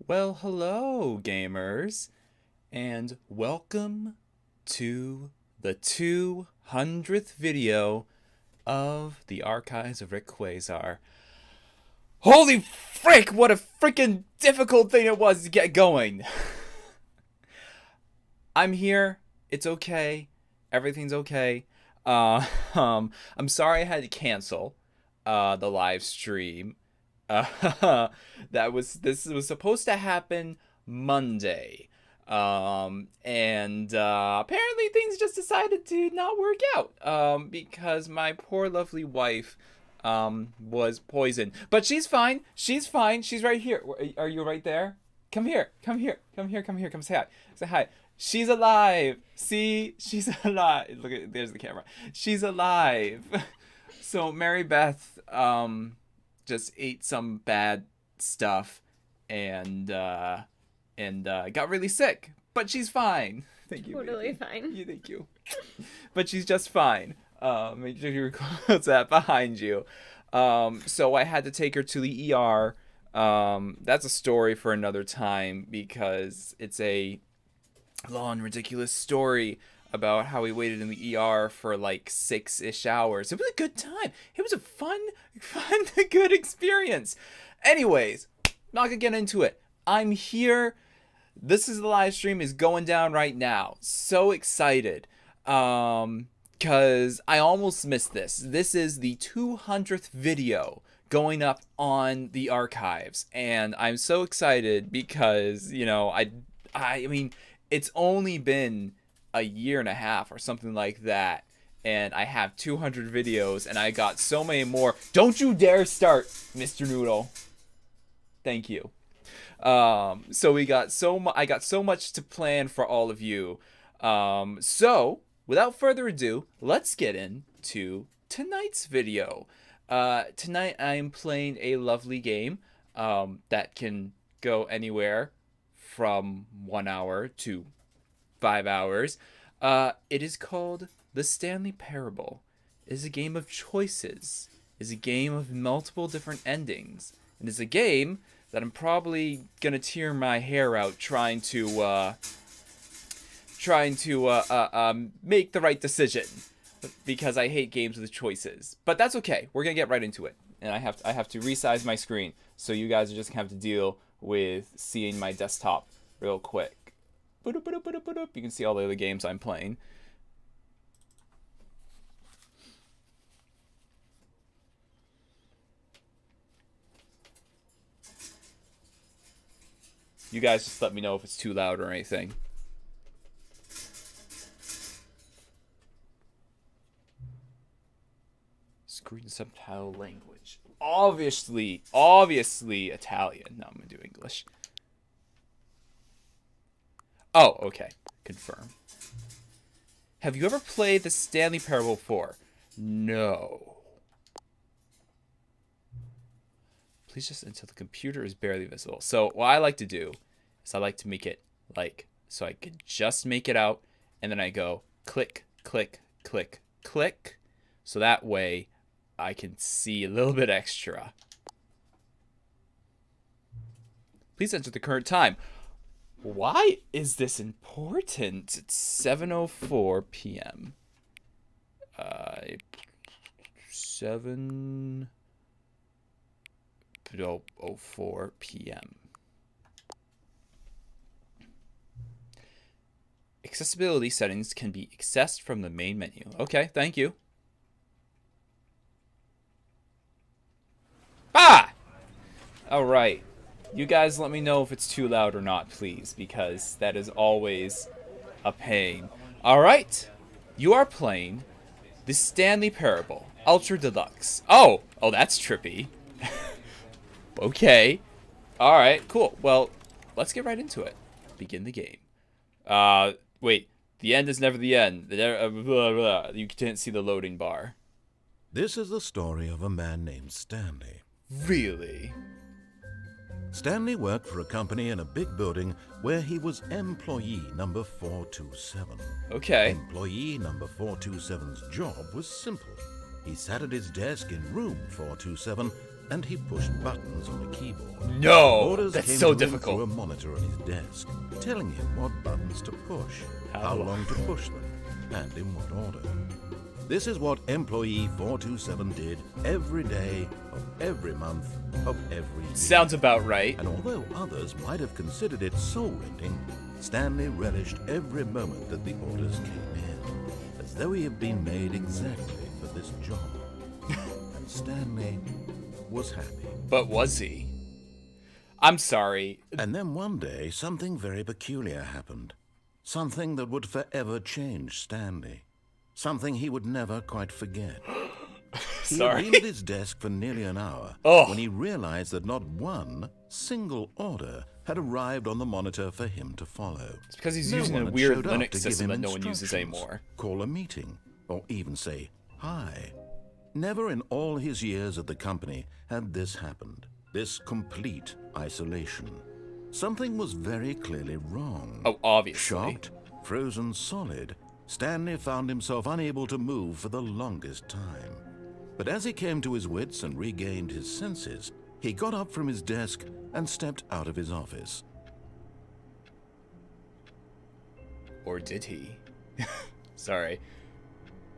Well, hello, gamers, and welcome to the 200th video of the Archives of Rick Quasar. Holy frick, what a freaking difficult thing it was to get going! I'm here, it's okay, everything's okay. I'm sorry I had to cancel the live stream. This was supposed to happen Monday. And apparently things just decided to not work out. Because my poor lovely wife was poisoned. But she's fine. She's fine. She's right here. Are you right there? Come here. Come here. Come here. Come here. Come say hi. Say hi. She's alive. See? She's alive. Look at there's the camera. She's alive. So Mary Beth just ate some bad stuff and got really sick, but she's fine. Thank you. Totally fine. You thank you. But she's just fine. Make sure you close that behind you. So I had to take her to the ER. That's a story for another time because it's a long, ridiculous story about how we waited in the ER for like 6-ish hours. It was a good time. It was a fun, good experience. Anyways, not gonna get into it. I'm here. This is the live stream is going down right now. So excited. Cause I almost missed this. This is the 200th video going up on the archives. And I'm so excited because, you know, I mean, it's only been a year and a half or something like that, and I have 200 videos and I got so many more. Don't you dare start, Mr. Noodle. Thank you. So we got I got so much to plan for all of you. So without further ado, let's get into tonight's video. Tonight I am playing a lovely game that can go anywhere from 1 hour to 5 hours. It is called the Stanley Parable. It is a game of choices. It is a game of multiple different endings. It is a game that I'm probably gonna tear my hair out trying to make the right decision because I hate games with choices. But that's okay. We're gonna get right into it, and I have to resize my screen, so you guys are just gonna have to deal with seeing my desktop real quick. You can see all the other games I'm playing. You guys just let me know if it's too loud or anything. Screen subtitle language. Obviously Italian. No, I'm gonna do English. Oh, okay. Confirm. Have you ever played the Stanley Parable before? No. Please just until the computer is barely visible. So what I like to do is I like to make it like, so I can just make it out, and then I go click, click, click, click. So that way I can see a little bit extra. Please enter the current time. Why is this important? It's 7:04 p.m. 7:04 p.m. Accessibility settings can be accessed from the main menu. Okay, thank you. Ah! All right. You guys let me know if it's too loud or not, please, because that is always a pain. Alright, you are playing the Stanley Parable, Ultra Deluxe. Oh, that's trippy. Okay. Alright, cool. Well, let's get right into it. Begin the game. Wait, the end is never the end. You can't see the loading bar. This is the story of a man named Stanley. Really? Stanley worked for a company in a big building where he was employee number 427. Okay. Employee number 427's job was simple. He sat at his desk in room 427 and he pushed buttons on a keyboard. No, Orders that's came so to him difficult. through a monitor on his desk, telling him what buttons to push, how long to push them, and in what order. This is what employee 427 did every day of every month of every year. Sounds about right. And although others might have considered it soul-rending, Stanley relished every moment that the orders came in, as though he had been made exactly for this job. And Stanley was happy. But was he? I'm sorry. And then one day, something very peculiar happened. Something that would forever change Stanley. Something he would never quite forget. He had been at his desk for nearly an hour when he realized that not one single order had arrived on the monitor for him to follow. It's because he's No using one a had weird showed up Linux to give system him that no one uses instructions, anymore. call a meeting, or even say hi. Never in all his years at the company had this happened. This complete isolation. Something was very clearly wrong. Oh, obviously. Shocked, frozen solid, Stanley found himself unable to move for the longest time. But as he came to his wits and regained his senses, he got up from his desk and stepped out of his office. Or did he? Sorry.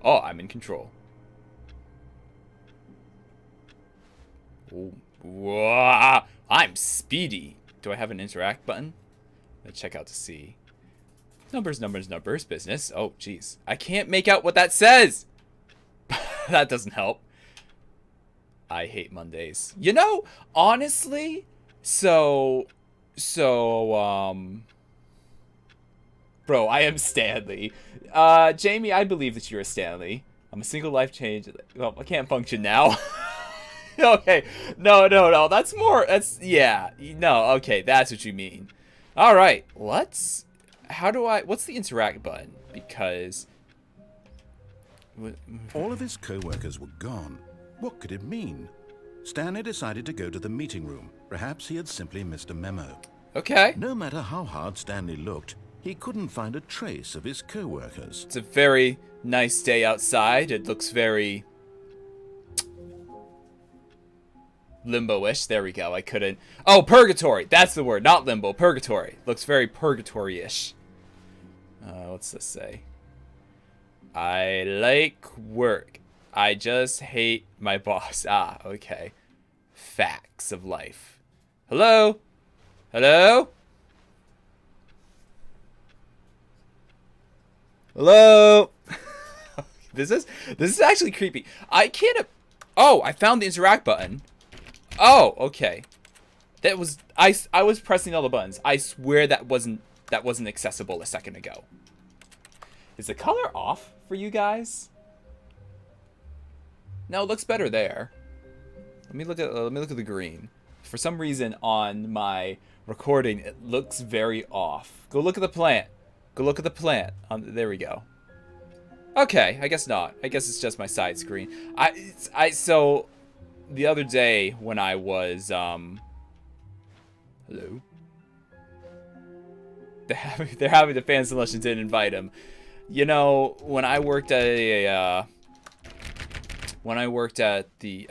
Oh, I'm in control. Ooh. Whoa, I'm speedy. Do I have an interact button? Let's check out to see. Numbers, numbers, numbers, business. Oh, jeez. I can't make out what that says. That doesn't help. I hate Mondays. You know, honestly, bro, I am Stanley. Jamie, I believe that you're a Stanley. I'm a single life change. Well, I can't function now. Okay. No. Okay, that's what you mean. All right. What's the interact button? Because all of his co-workers were gone. What could it mean? Stanley decided to go to the meeting room. Perhaps he had simply missed a memo. Okay. No matter how hard Stanley looked, he couldn't find a trace of his co-workers. It's a very nice day outside. It looks very limbo-ish. There we go. I couldn't. Oh, purgatory. That's the word. Not limbo. Purgatory. Looks very purgatory-ish. What's this say? I like work. I just hate my boss. Ah, okay. Facts of life. Hello? Hello? Hello? This is actually creepy. I can't. Oh, I found the interact button. Oh, okay. That was I was pressing all the buttons. I swear that wasn't accessible a second ago. Is the color off for you guys? No, it looks better there. Let me look at the green. For some reason on my recording it looks very off. Go look at the plant. Go look at the plant. There we go. Okay, I guess not. I guess it's just my side screen. So the other day when I was hello. They're having the fan selection, didn't invite him. You know, when I worked at the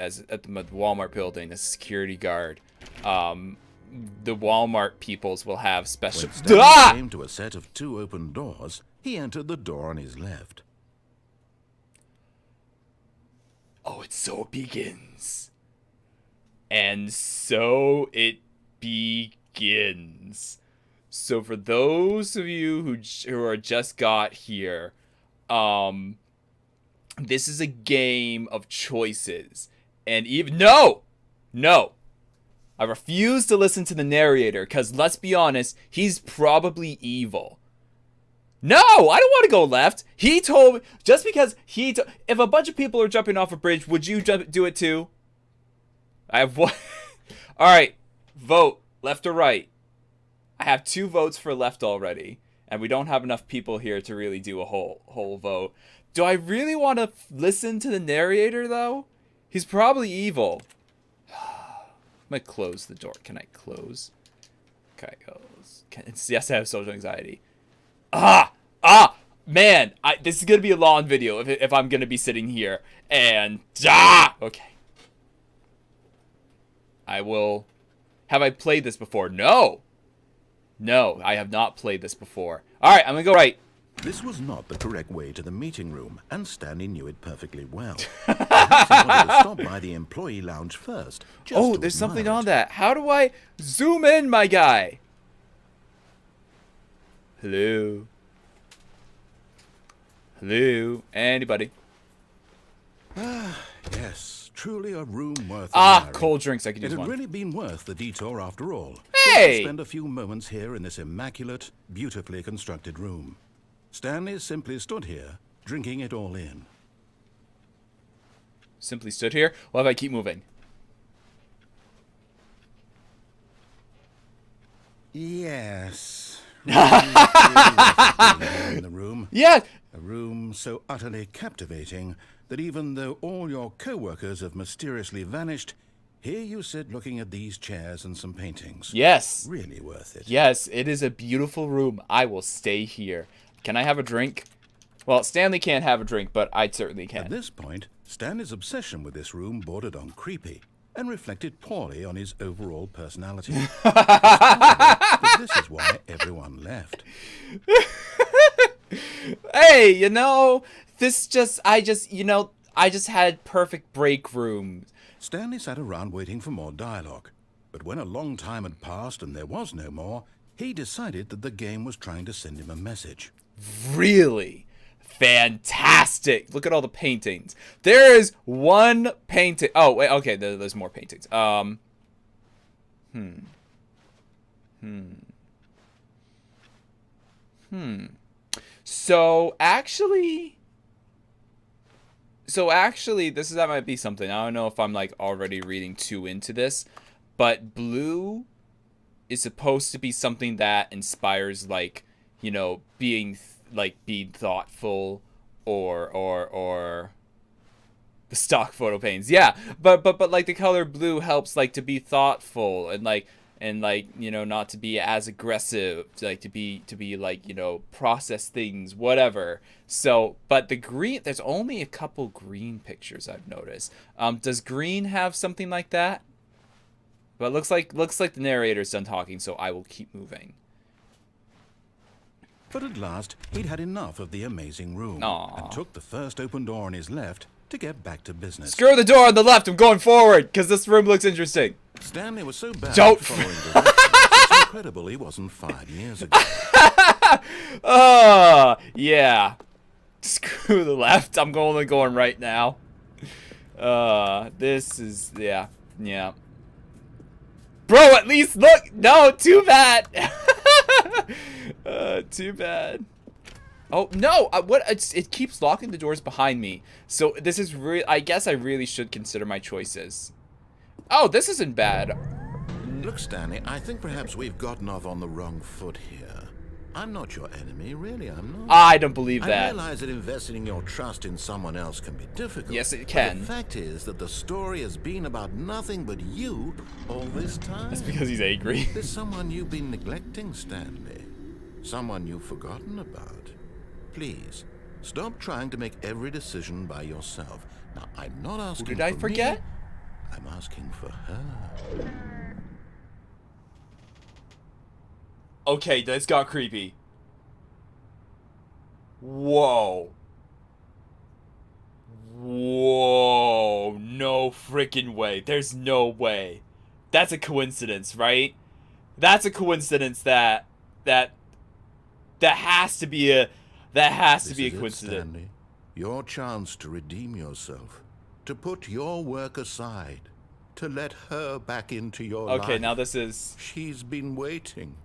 Walmart building as a security guard, the Walmart peoples will have special. When Stanley came to a set of 2 open doors, he entered the door on his left. Oh, it so begins. And so it begins. So for those of you who are just got here, this is a game of choices. And even no. I refuse to listen to the narrator because let's be honest, he's probably evil. No, I don't want to go left. He told me just because if a bunch of people are jumping off a bridge, would you do it too? I have one. All right, vote left or right. I have 2 votes for left already, and we don't have enough people here to really do a whole vote. Do I really want to listen to the narrator though? He's probably evil. I'm gonna close the door. Can I close? Okay, yes, I have social anxiety. Man, this is gonna be a long video if I'm gonna be sitting here and okay. I will. Have I played this before? No. No, I have not played this before. All right, I'm gonna go right. This was not the correct way to the meeting room, and Stanley knew it perfectly well. Perhaps he wanted to stop by the employee lounge first. Oh, there's something on that. How do I zoom in, my guy? Hello? Hello? Anybody? Yes, truly a room worth admiring. admiring. Cold drinks. I could use It had one. really been worth the detour after all. Hey! Just to spend a few moments here in this immaculate, beautifully constructed room. Stanley simply stood here, drinking it all in. Simply stood here. What if I keep moving? Yes. Really worth being in the room. Yeah. A room so utterly captivating that even though all your co-workers have mysteriously vanished, here you sit looking at these chairs and some paintings. Yes. Really worth it. Yes, it is a beautiful room. I will stay here. Can I have a drink? Well, Stanley can't have a drink, but I certainly can. At this point, Stanley's obsession with this room bordered on creepy and reflected poorly on his overall personality. But this is why everyone left. Hey, you know, I just had perfect break rooms. Stanley sat around waiting for more dialogue. But when a long time had passed and there was no more, he decided that the game was trying to send him a message. Really? Fantastic. Look at all the paintings. There is one painting. Oh, wait, okay, there's more paintings. So actually, that might be something. I don't know if I'm like already reading too into this, but blue is supposed to be something that inspires, like, you know, being thoughtful or the stock photo paintings. Yeah, but like the color blue helps like to be thoughtful and like you know, not to be as aggressive, like to be like, you know, process things, whatever. So, but the green, there's only a couple green pictures I've noticed. Does green have something like that? But looks like the narrator's done talking, so I will keep moving. But at last, he'd had enough of the amazing room. Aww. And took the first open door on his left to get back to business. Screw the door on the left, I'm going forward, because this room looks interesting. Stanley was so bad Don't at following directions, it's incredible he wasn't 5 years ago. Yeah. Screw the left, I'm only going right now. This is, yeah. Bro, at least look! No, too bad! Too bad. Oh, no! It keeps locking the doors behind me. So this is really, I guess I really should consider my choices. Oh, this isn't bad. Look, Stanley, I think perhaps we've gotten off on the wrong foot here. I'm not your enemy, really, I'm not. I don't believe that. I realize that investing your trust in someone else can be difficult. Yes, it can. But the fact is that the story has been about nothing but you all this time. That's because he's angry. There's someone you've been neglecting, Stanley. Someone you've forgotten about. Please, stop trying to make every decision by yourself. Now, I'm not asking for Who did I forget? me, I'm asking for her. Okay, this got creepy. Whoa. Whoa. No freaking way. There's no way. That's a coincidence, right? That's a coincidence that has to be a coincidence. Stanley. Your chance to redeem yourself, to put your work aside, to let her back into your life. Okay, now this is... She's been waiting.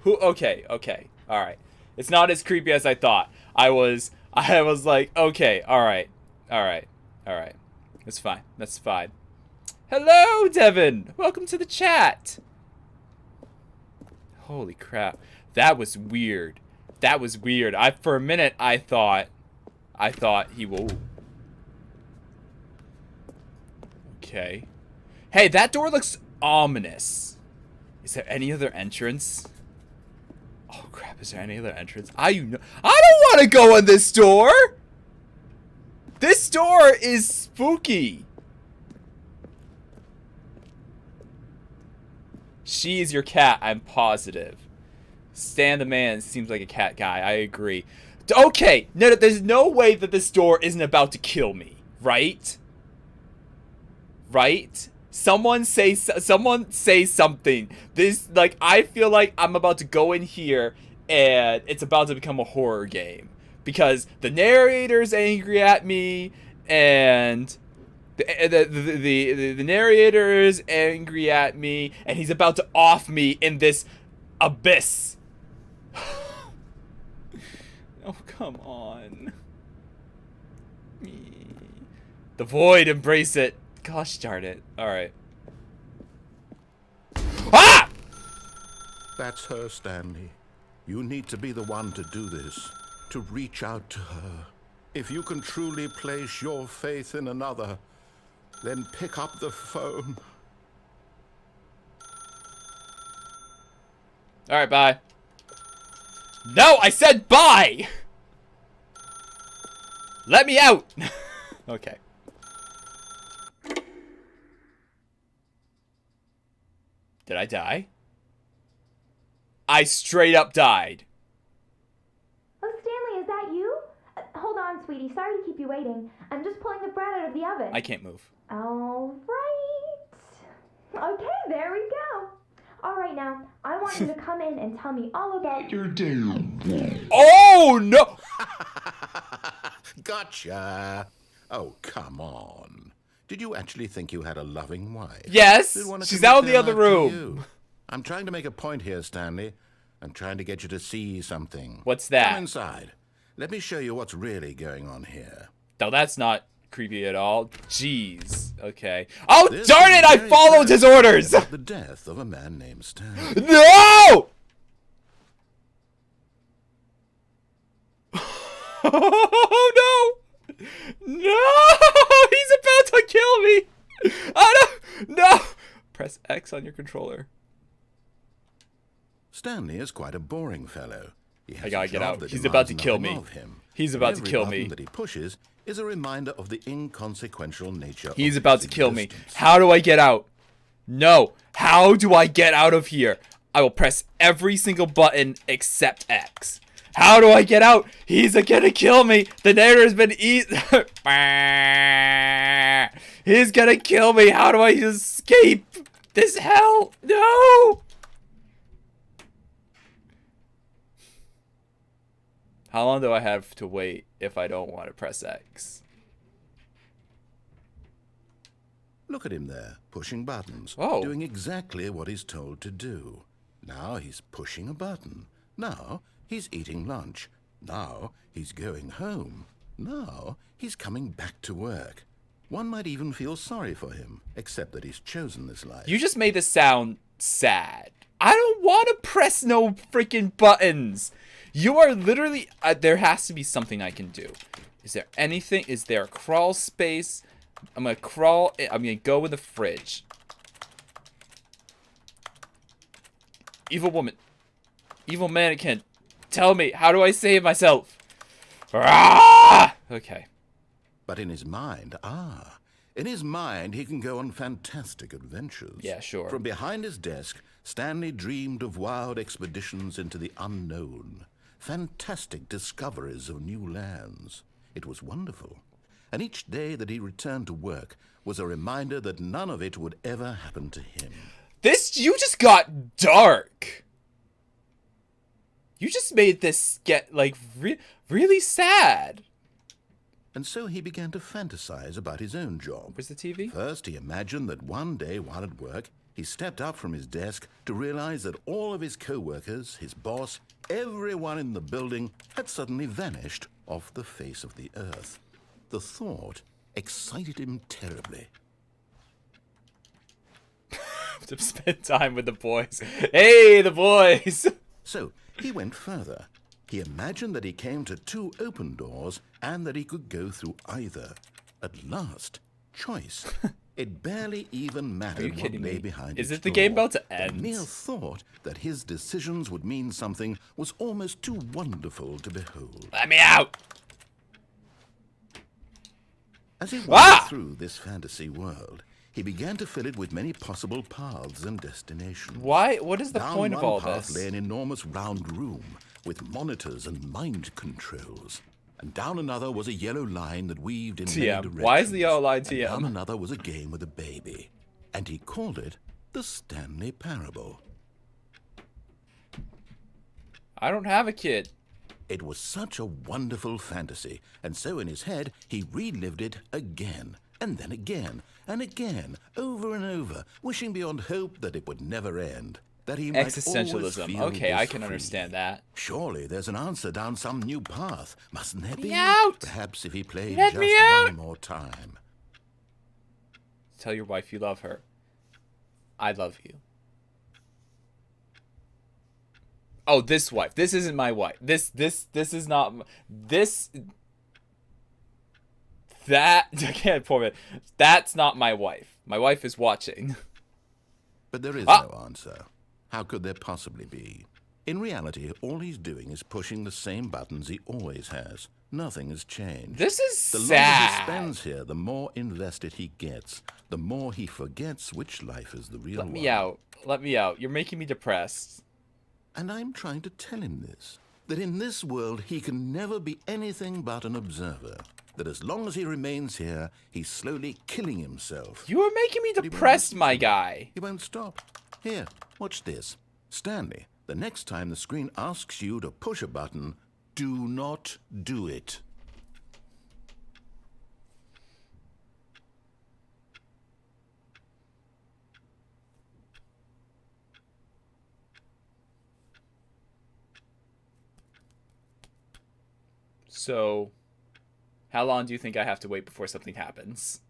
Who? Okay, all right. It's not as creepy as I thought. I was like, okay, all right. That's fine. Hello, Devin. Welcome to the chat. Holy crap, that was weird. For a minute, I thought he will. Okay. Hey, that door looks ominous. Is there any other entrance? Oh crap, is there any other entrance? I don't want to go in this door! This door is spooky. She is your cat, I'm positive. Stan the man seems like a cat guy, I agree. Okay, no, there's no way that this door isn't about to kill me, right? Right? Someone say something. This, like, I feel like I'm about to go in here and it's about to become a horror game. Because the narrator's angry at me, and the narrator is angry at me, and he's about to off me in this abyss. Oh, come on. The void, embrace it. Gosh darn it. Alright. Ah! That's her, Stanley. You need to be the one to do this, to reach out to her. If you can truly place your faith in another, then pick up the phone. Alright, bye. No, I said bye! Let me out! Okay. Did I die? I straight up died. Oh, Stanley, is that you? Hold on, sweetie. Sorry to keep you waiting. I'm just pulling the bread out of the oven. I can't move. All right. Okay, there we go. All right, now, I want you to come in and tell me all about your day. Oh, no! Gotcha. Oh, come on. Did you actually think you had a loving wife? Yes, she's out in the other room. You. I'm trying to make a point here, Stanley. I'm trying to get you to see something. What's that? Come inside. Let me show you what's really going on here. No, that's not creepy at all. Jeez. Okay. Oh, This darn is it! I very followed his sad orders! about the death of a man named Stanley. No! Oh, no! No! He's about to kill me! Oh, no! No! Press X on your controller. Stanley is quite a boring fellow. He has I gotta a get job out. that He's about to demands kill nothing me. of him. He's about to Every kill button me. that he pushes is a reminder of the inconsequential nature He's of about his to kill me. existence. How do I get out? No. How do I get out of here? I will press every single button except X. How do I get out? He's gonna kill me. The narrator's been He's gonna kill me. How do I escape this hell? No! How long do I have to wait if I don't want to press X? Look at him there, pushing buttons, Oh. doing exactly what he's told to do. Now he's pushing a button. Now he's eating lunch. Now he's going home. Now he's coming back to work. One might even feel sorry for him, except that he's chosen this life. You just made this sound sad. I don't want to press no freaking buttons. You are literally... there has to be something I can do. Is there anything? Is there a crawl space? I'm going to crawl... I'm going to go in the fridge. Evil woman. Evil mannequin. Tell me, how do I save myself? Ah! Okay. But in his mind, he can go on fantastic adventures. Yeah, sure. From behind his desk, Stanley dreamed of wild expeditions into the unknown, fantastic discoveries of new lands. It was wonderful. And each day that he returned to work was a reminder that none of it would ever happen to him. You just got dark. You just made this get, like, really sad. And so he began to fantasize about his own job. Where's the TV? First, he imagined that one day while at work, he stepped up from his desk to realize that all of his co-workers, his boss, everyone in the building had suddenly vanished off the face of the earth. The thought excited him terribly. To spend time with the boys. Hey, the boys! So he went further. He imagined that he came to two open doors and that he could go through either. At last, choice. It barely even mattered what kidding lay me? behind Is each it the game door. about to end? The mere thought that his decisions would mean something was almost too wonderful to behold. Let me out! As he wandered through this fantasy world, he began to fill it with many possible paths and destinations. Why? What is the Down point of one all path this? lay an enormous round room with monitors and mind controls. And down another was a yellow line that weaved in many directions. Why is the yellow line And TM? down another was a game with a baby. And he called it the Stanley Parable. I don't have a kid. It was such a wonderful fantasy, and so in his head he relived it again, and then again, and again, over and over, wishing beyond hope that it would never end, that he might always Existentialism. feel Okay, I this can free. understand that. Surely there's an answer down some new path, mustn't there be? out! Perhaps if he played Let just me out! one more time. Tell your wife you love her. I love you. Oh, this wife. This isn't my wife. This is not this. That I can't pour it. That's not my wife. My wife is watching. But there is no answer. How could there possibly be? In reality, all he's doing is pushing the same buttons he always has. Nothing has changed. This is The sad. longer he spends here, the more invested he gets. The more he forgets which life is the real one. Let me out. Let me out. You're making me depressed. And I'm trying to tell him this. That in this world, he can never be anything but an observer. That as long as he remains here, he's slowly killing himself. You are making me depressed, my guy. He won't stop. Here, watch this. Stanley, the next time the screen asks you to push a button, do not do it. So, how long do you think I have to wait before something happens?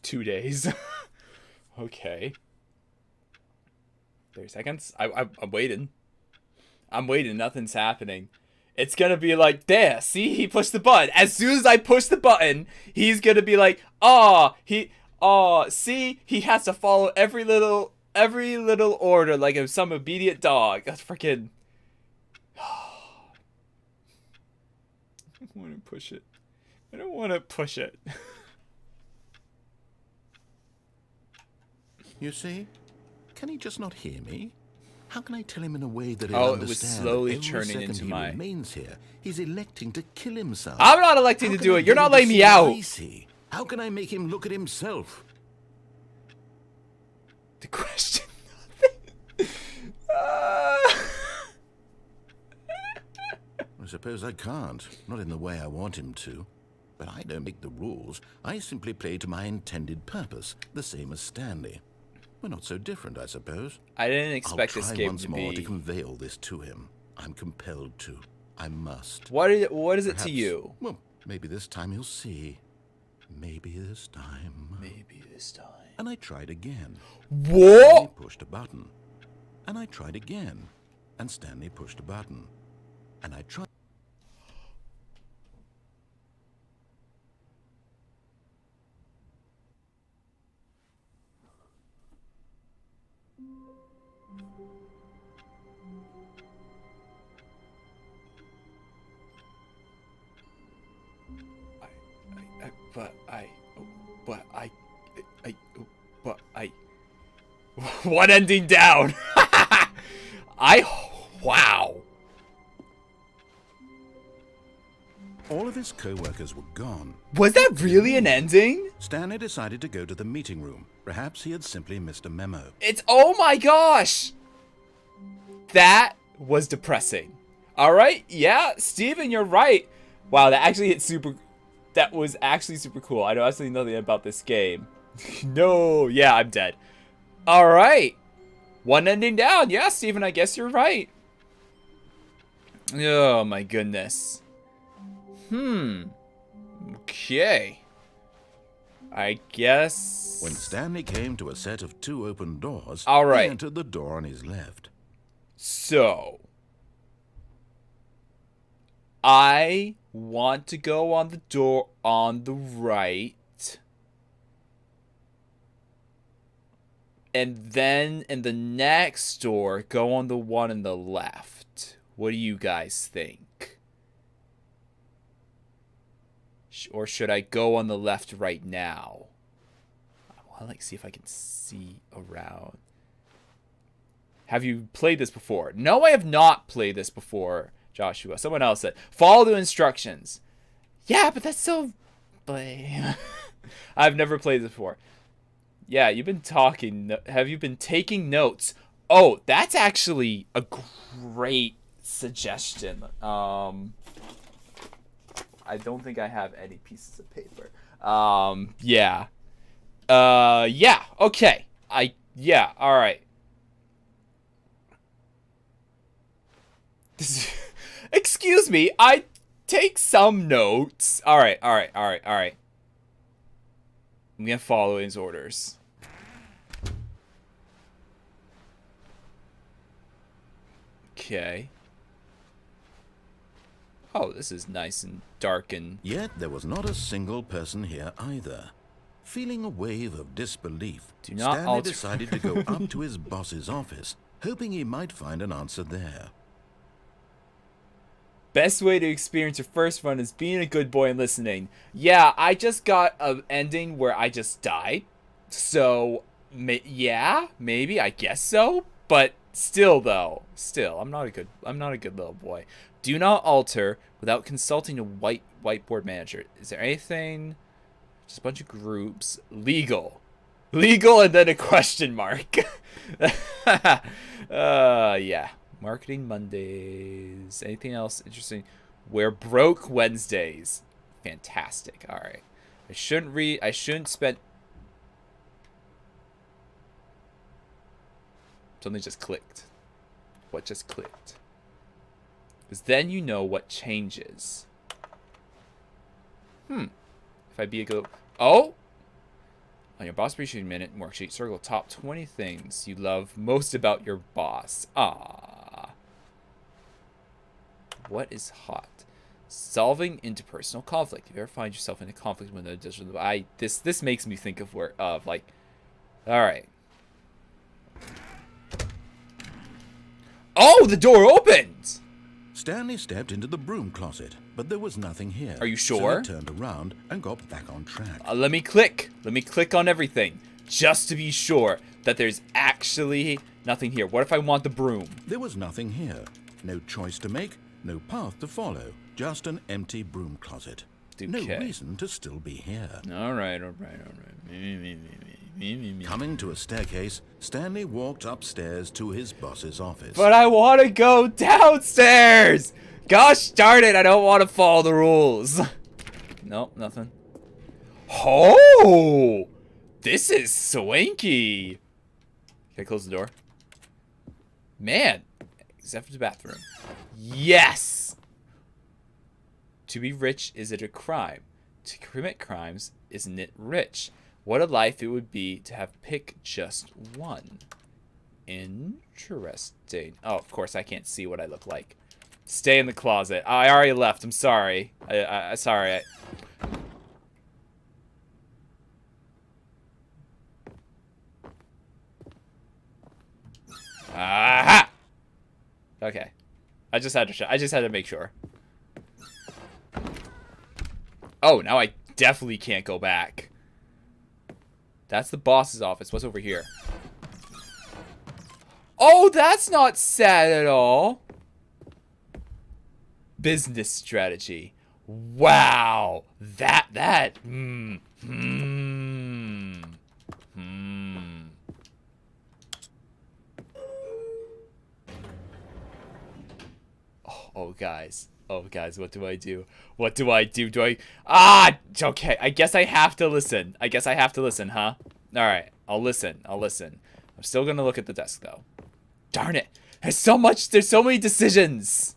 Two days. Okay. 30 seconds? I'm waiting. I'm waiting. Nothing's happening. It's gonna be like, there, see, he pushed the button. As soon as I push the button, he's gonna be like, see, he has to follow every little order like some obedient dog. That's freaking. I don't want to push it. I don't want to push it. You see? Can he just not hear me? How can I tell him in a way that he'll Oh, it understand? was slowly that every turning second into he my. remains here, he's electing to kill himself. I'm not electing How to can do I it. You're get him not to letting me see out. what I see? How can I make him look at himself? The question. I suppose I can't. Not in the way I want him to. But I don't make the rules. I simply play to my intended purpose, the same as Stanley. We're not so different, I suppose. I didn't expect I'll this try game once to more be. to convey all this to him. I'm compelled to. I must. What is it Perhaps, to you? Well, maybe this time he'll see. Maybe this time. Maybe this time. And I tried again. What? Stanley pushed a button. And I tried again. And Stanley pushed a button. And I tried. One ending down. Wow. All of his co-workers were gone. Was that really an ending? Stanley decided to go to the meeting room. Perhaps he had simply missed a memo. Oh my gosh. That was depressing. All right. Yeah, Steven, you're right. Wow, that was actually super cool. I know absolutely nothing about this game. No, yeah, I'm dead. All right. One ending down. Yeah, Steven, I guess you're right. Oh my goodness. Okay. I guess. When Stanley came to a set of 2 open doors, All right. he entered the door on his left. So, I want to go on the door on the right. And then in the next door, go on the one on the left. What do you guys think? Or should I go on the left right now? I want to like see if I can see around. Have you played this before? No, I have not played this before, Joshua. Someone else said, follow the instructions. Yeah, but that's so... I've never played this before. Yeah, you've been talking. Have you been taking notes? Oh, that's actually a great suggestion. I don't think I have any pieces of paper. Yeah. Yeah, okay. Yeah, alright. Excuse me, I take some notes. Alright. I'm gonna follow his orders. Okay. Oh, this is nice and dark and... Yet there was not a single person here either. Feeling a wave of disbelief, Stanley decided to go up to his boss's office, hoping he might find an answer there. Best way to experience your first run is being a good boy and listening. Yeah, I just got an ending where I just died. So, yeah, maybe, I guess so. But still, though, I'm not a good little boy. Do not alter without consulting a whiteboard manager. Is there anything? Just a bunch of groups. Legal, and then a question mark. Yeah. Marketing Mondays. Anything else interesting? We're broke Wednesdays. Fantastic. All right. I shouldn't spend. Something just clicked. What just clicked? Because then you know what changes. If I be a go. Oh! On your boss appreciation minute worksheet, circle top 20 things you love most about your boss. Ah. What is hot? Solving interpersonal conflict. If you ever find yourself in a conflict with a digital, this makes me think of like, all right. Oh, the door opened. Stanley stepped into the broom closet, but there was nothing here. Are you sure? So he turned around and got back on track. Let me click on everything just to be sure that there's actually nothing here. What if I want the broom? There was nothing here. No choice to make. No path to follow, just an empty broom closet. Okay. No reason to still be here. All right. Coming to a staircase, Stanley walked upstairs to his boss's office. But I want to go downstairs! Gosh darn it, I don't want to follow the rules. Nope, nothing. Oh! This is swanky. Can I close the door? Man, except for the bathroom. Yes! To be rich, is it a crime? To commit crimes, isn't it rich? What a life it would be to have pick just one. Interesting. Oh, of course, I can't see what I look like. Stay in the closet. I already left. I'm sorry. Sorry. Aha! Okay. I just had to make sure. Oh, now I definitely can't go back. That's the boss's office. What's over here? Oh, that's not sad at all. Business strategy. Wow. Oh, guys, what do I do? Okay, I guess I have to listen. Huh? Alright, I'll listen. I'm still gonna look at the desk, though. Darn it! There's so many decisions!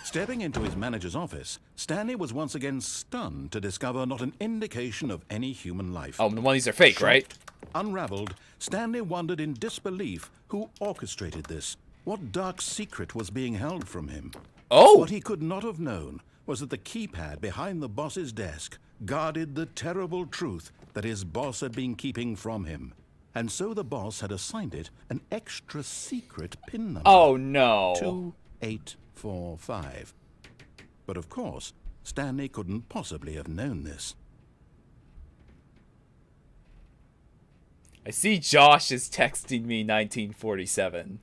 Stepping into his manager's office, Stanley was once again stunned to discover not an indication of any human life. Oh, the one of these are fake, right? Unraveled, Stanley wondered in disbelief who orchestrated this. What dark secret was being held from him? Oh! What he could not have known was that the keypad behind the boss's desk guarded the terrible truth that his boss had been keeping from him. and so the boss had assigned it an extra secret pin number. Oh, no. 2845. But of course, Stanley couldn't possibly have known this. I see Josh is texting me 1947.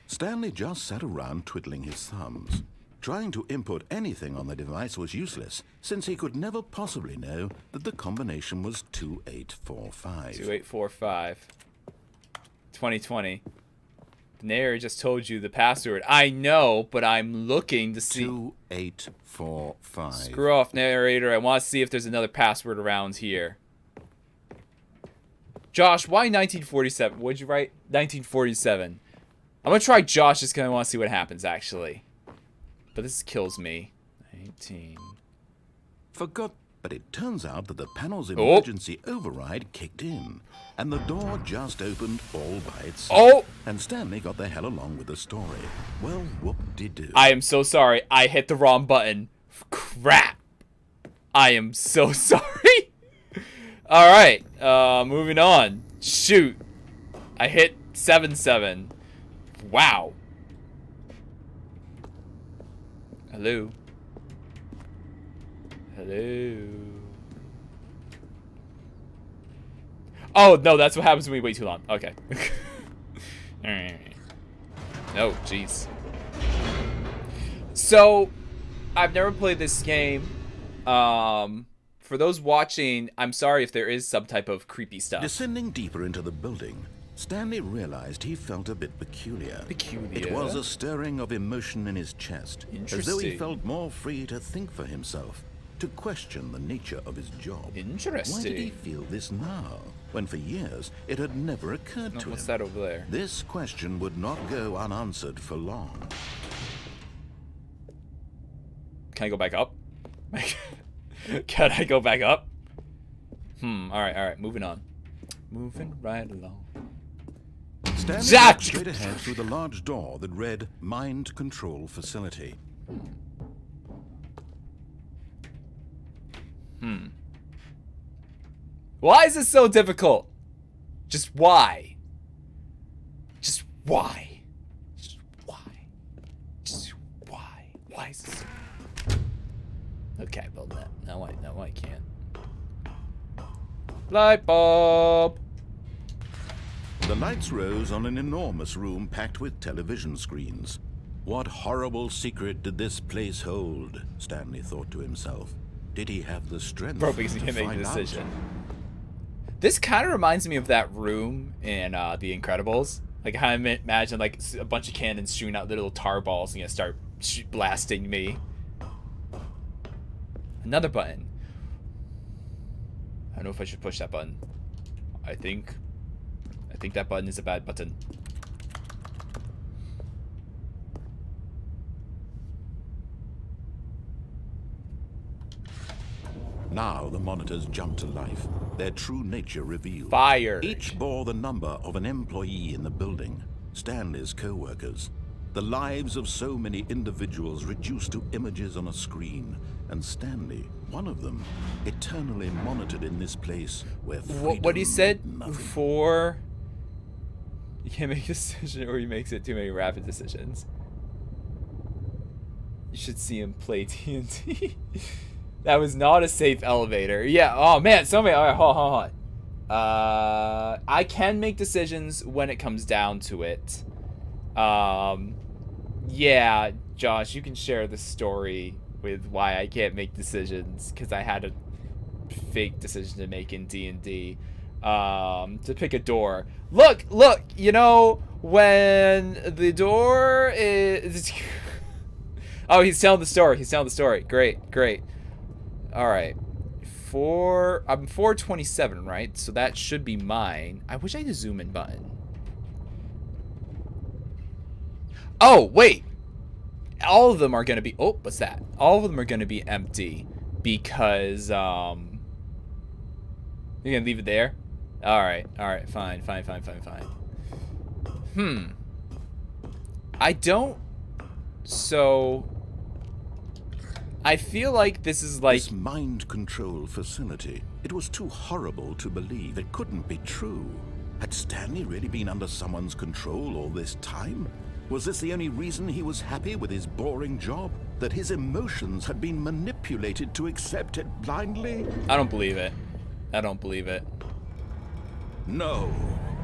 Stanley just sat around twiddling his thumbs. Trying to input anything on the device was useless, since he could never possibly know that the combination was 2845. 2845. 2020. The narrator just told you the password. I know, but I'm looking to see. 2845. Screw off, narrator. I want to see if there's another password around here. Josh, why 1947? What'd you write? 1947. I'm going to try Josh just because I want to see what happens, actually. But this kills me. 19. Forgot, but it turns out that the panel's emergency override kicked in, and the door just opened all by itself. And Stanley got the hell along with the story. Well, whoop-de-doo. I am so sorry. I hit the wrong button. Crap. I am so sorry. Alright, moving on. Shoot. I hit 77. Wow. Hello. Hello. Oh, no, that's what happens when we wait too long. Okay. Alright. Oh, jeez. So, I've never played this game. For those watching, I'm sorry if there is some type of creepy stuff. Descending deeper into the building, Stanley realized he felt a bit peculiar. It was a stirring of emotion in his chest, as though he felt more free to think for himself, to question the nature of his job. Interesting. Why did he feel this now, when for years it had never occurred to him? What's that over there? This question would not go unanswered for long. Can I go back up? Can I go back up? Alright, moving on. Moving right along. Stanley walked straight ahead through the large door that read Mind Control Facility. Why is this so difficult? Just why? Just why? Just why? Just why? Why is this so... Okay, well, no, I can't. Light bulb! The lights rose on an enormous room packed with television screens. What horrible secret did this place hold? Stanley thought to himself. Did he have the strength because he to can't make a find decision. out? This kind of reminds me of that room in The Incredibles. Like, I imagine like a bunch of cannons shooting out little tar balls and gonna start blasting me. Another button. I don't know if I should push that button. I think that button is a bad button. Now the monitors jumped to life, their true nature revealed. Fired. Each bore the number of an employee in the building, Stanley's co-workers. The lives of so many individuals reduced to images on a screen, and Stanley, one of them, eternally monitored in this place where freedom what he said meant nothing. before, you can't make a decision or he makes it too many rapid decisions. You should see him play TNT. That was not a safe elevator. Yeah, oh man, somebody, all right, hold on. I can make decisions when it comes down to it. Yeah, Josh, you can share the story with why I can't make decisions, because I had a fake decision to make in D&D. To pick a door. Look, you know, when the door is... Oh, he's telling the story. Great. Alright. I'm 427, right? So that should be mine. I wish I had a zoom in button. Oh, wait. All of them are going to be... Oh, what's that? All of them are going to be empty. Because, You're going to leave it there? Alright, fine. I don't... So... I feel like this is like... This mind control facility, it was too horrible to believe. It couldn't be true. Had Stanley really been under someone's control all this time? Was this the only reason he was happy with his boring job? That his emotions had been manipulated to accept it blindly? I don't believe it. I don't believe it. No.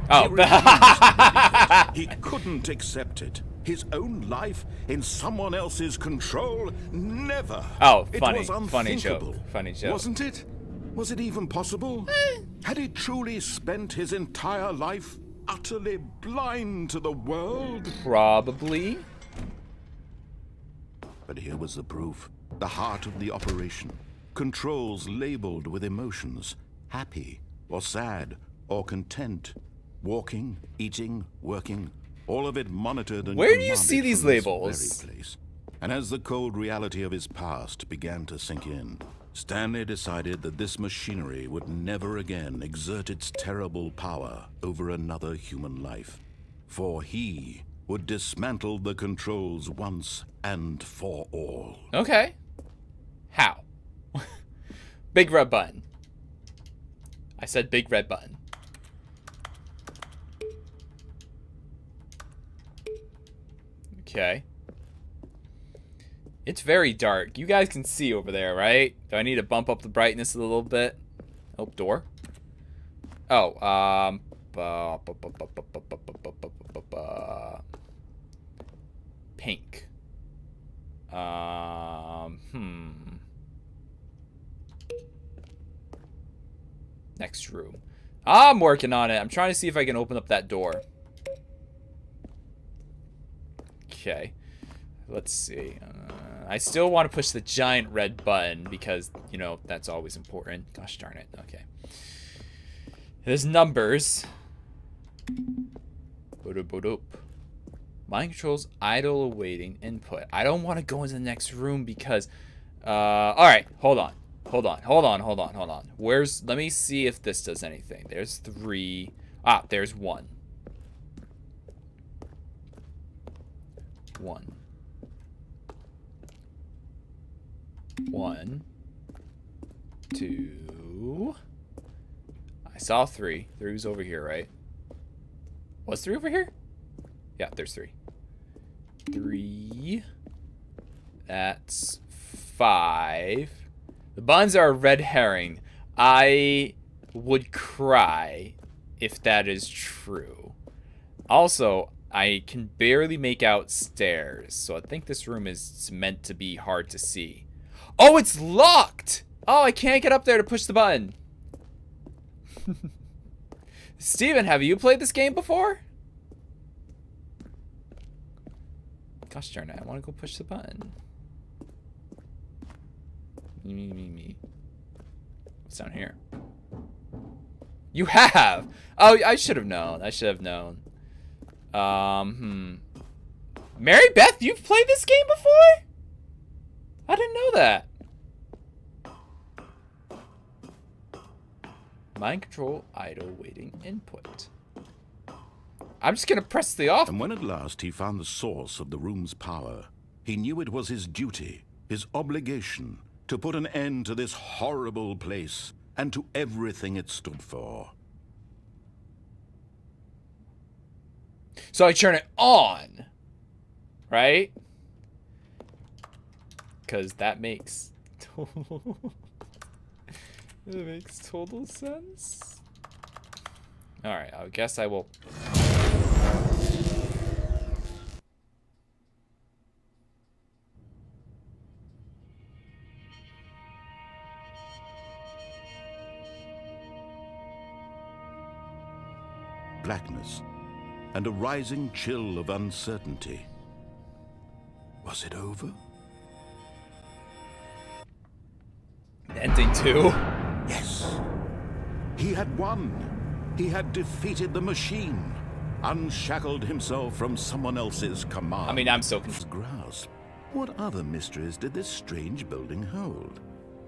Oh. He refused to believe it. He couldn't accept it. His own life in someone else's control? Never. Oh, It funny. was Funny joke. unthinkable. Funny joke. Wasn't it? Was it even possible? Had he truly spent his entire life utterly blind to the world? Probably. But here was the proof. The heart of the operation. Controls labeled with emotions. Happy, or sad, or content. Walking, eating, working. All of it monitored and Where do you see commanded these from this labels? very place. And as the cold reality of his past began to sink in, Stanley decided that this machinery would never again exert its terrible power over another human life. For he would dismantle the controls once and for all. Okay. How? Big red button. I said big red button. Okay. It's very dark. You guys can see over there, right? Do I need to bump up the brightness a little bit? Oh, door. Oh, pink. Next room. I'm working on it. I'm trying to see if I can open up that door. Okay. Let's see. I still want to push the giant red button because, you know, that's always important. Gosh darn it. Okay. There's numbers. Boop. Mind controls idle awaiting input. I don't want to go into the next room because... Alright. Hold on. Where's... Let me see if this does anything. There's 3. Ah, there's 1. 1. 1, 2. I saw 3. 3 was over here, right? Was 3 over here? Yeah, there's 3. 3. That's 5. The buns are a red herring. I would cry if that is true. Also, I can barely make out stairs, so I think this room is meant to be hard to see. Oh, it's locked! Oh, I can't get up there to push the button. Steven, have you played this game before? Gosh darn it, I want to go push the button. Me. What's down here? You have! Oh, I should have known. Mary Beth, you've played this game before? I didn't know that. Mind control, idle, waiting, input. I'm just gonna press the off. And when at last he found the source of the room's power, he knew it was his duty, his obligation, to put an end to this horrible place and to everything it stood for. So I turn it on, right? Because that makes total sense. All right, I guess I will. Blackness and a rising chill of uncertainty. Was it over? Ending 2? Yes. He had won. He had defeated the machine, unshackled himself from someone else's command. I mean, I'm so confused. Grasp. What other mysteries did this strange building hold?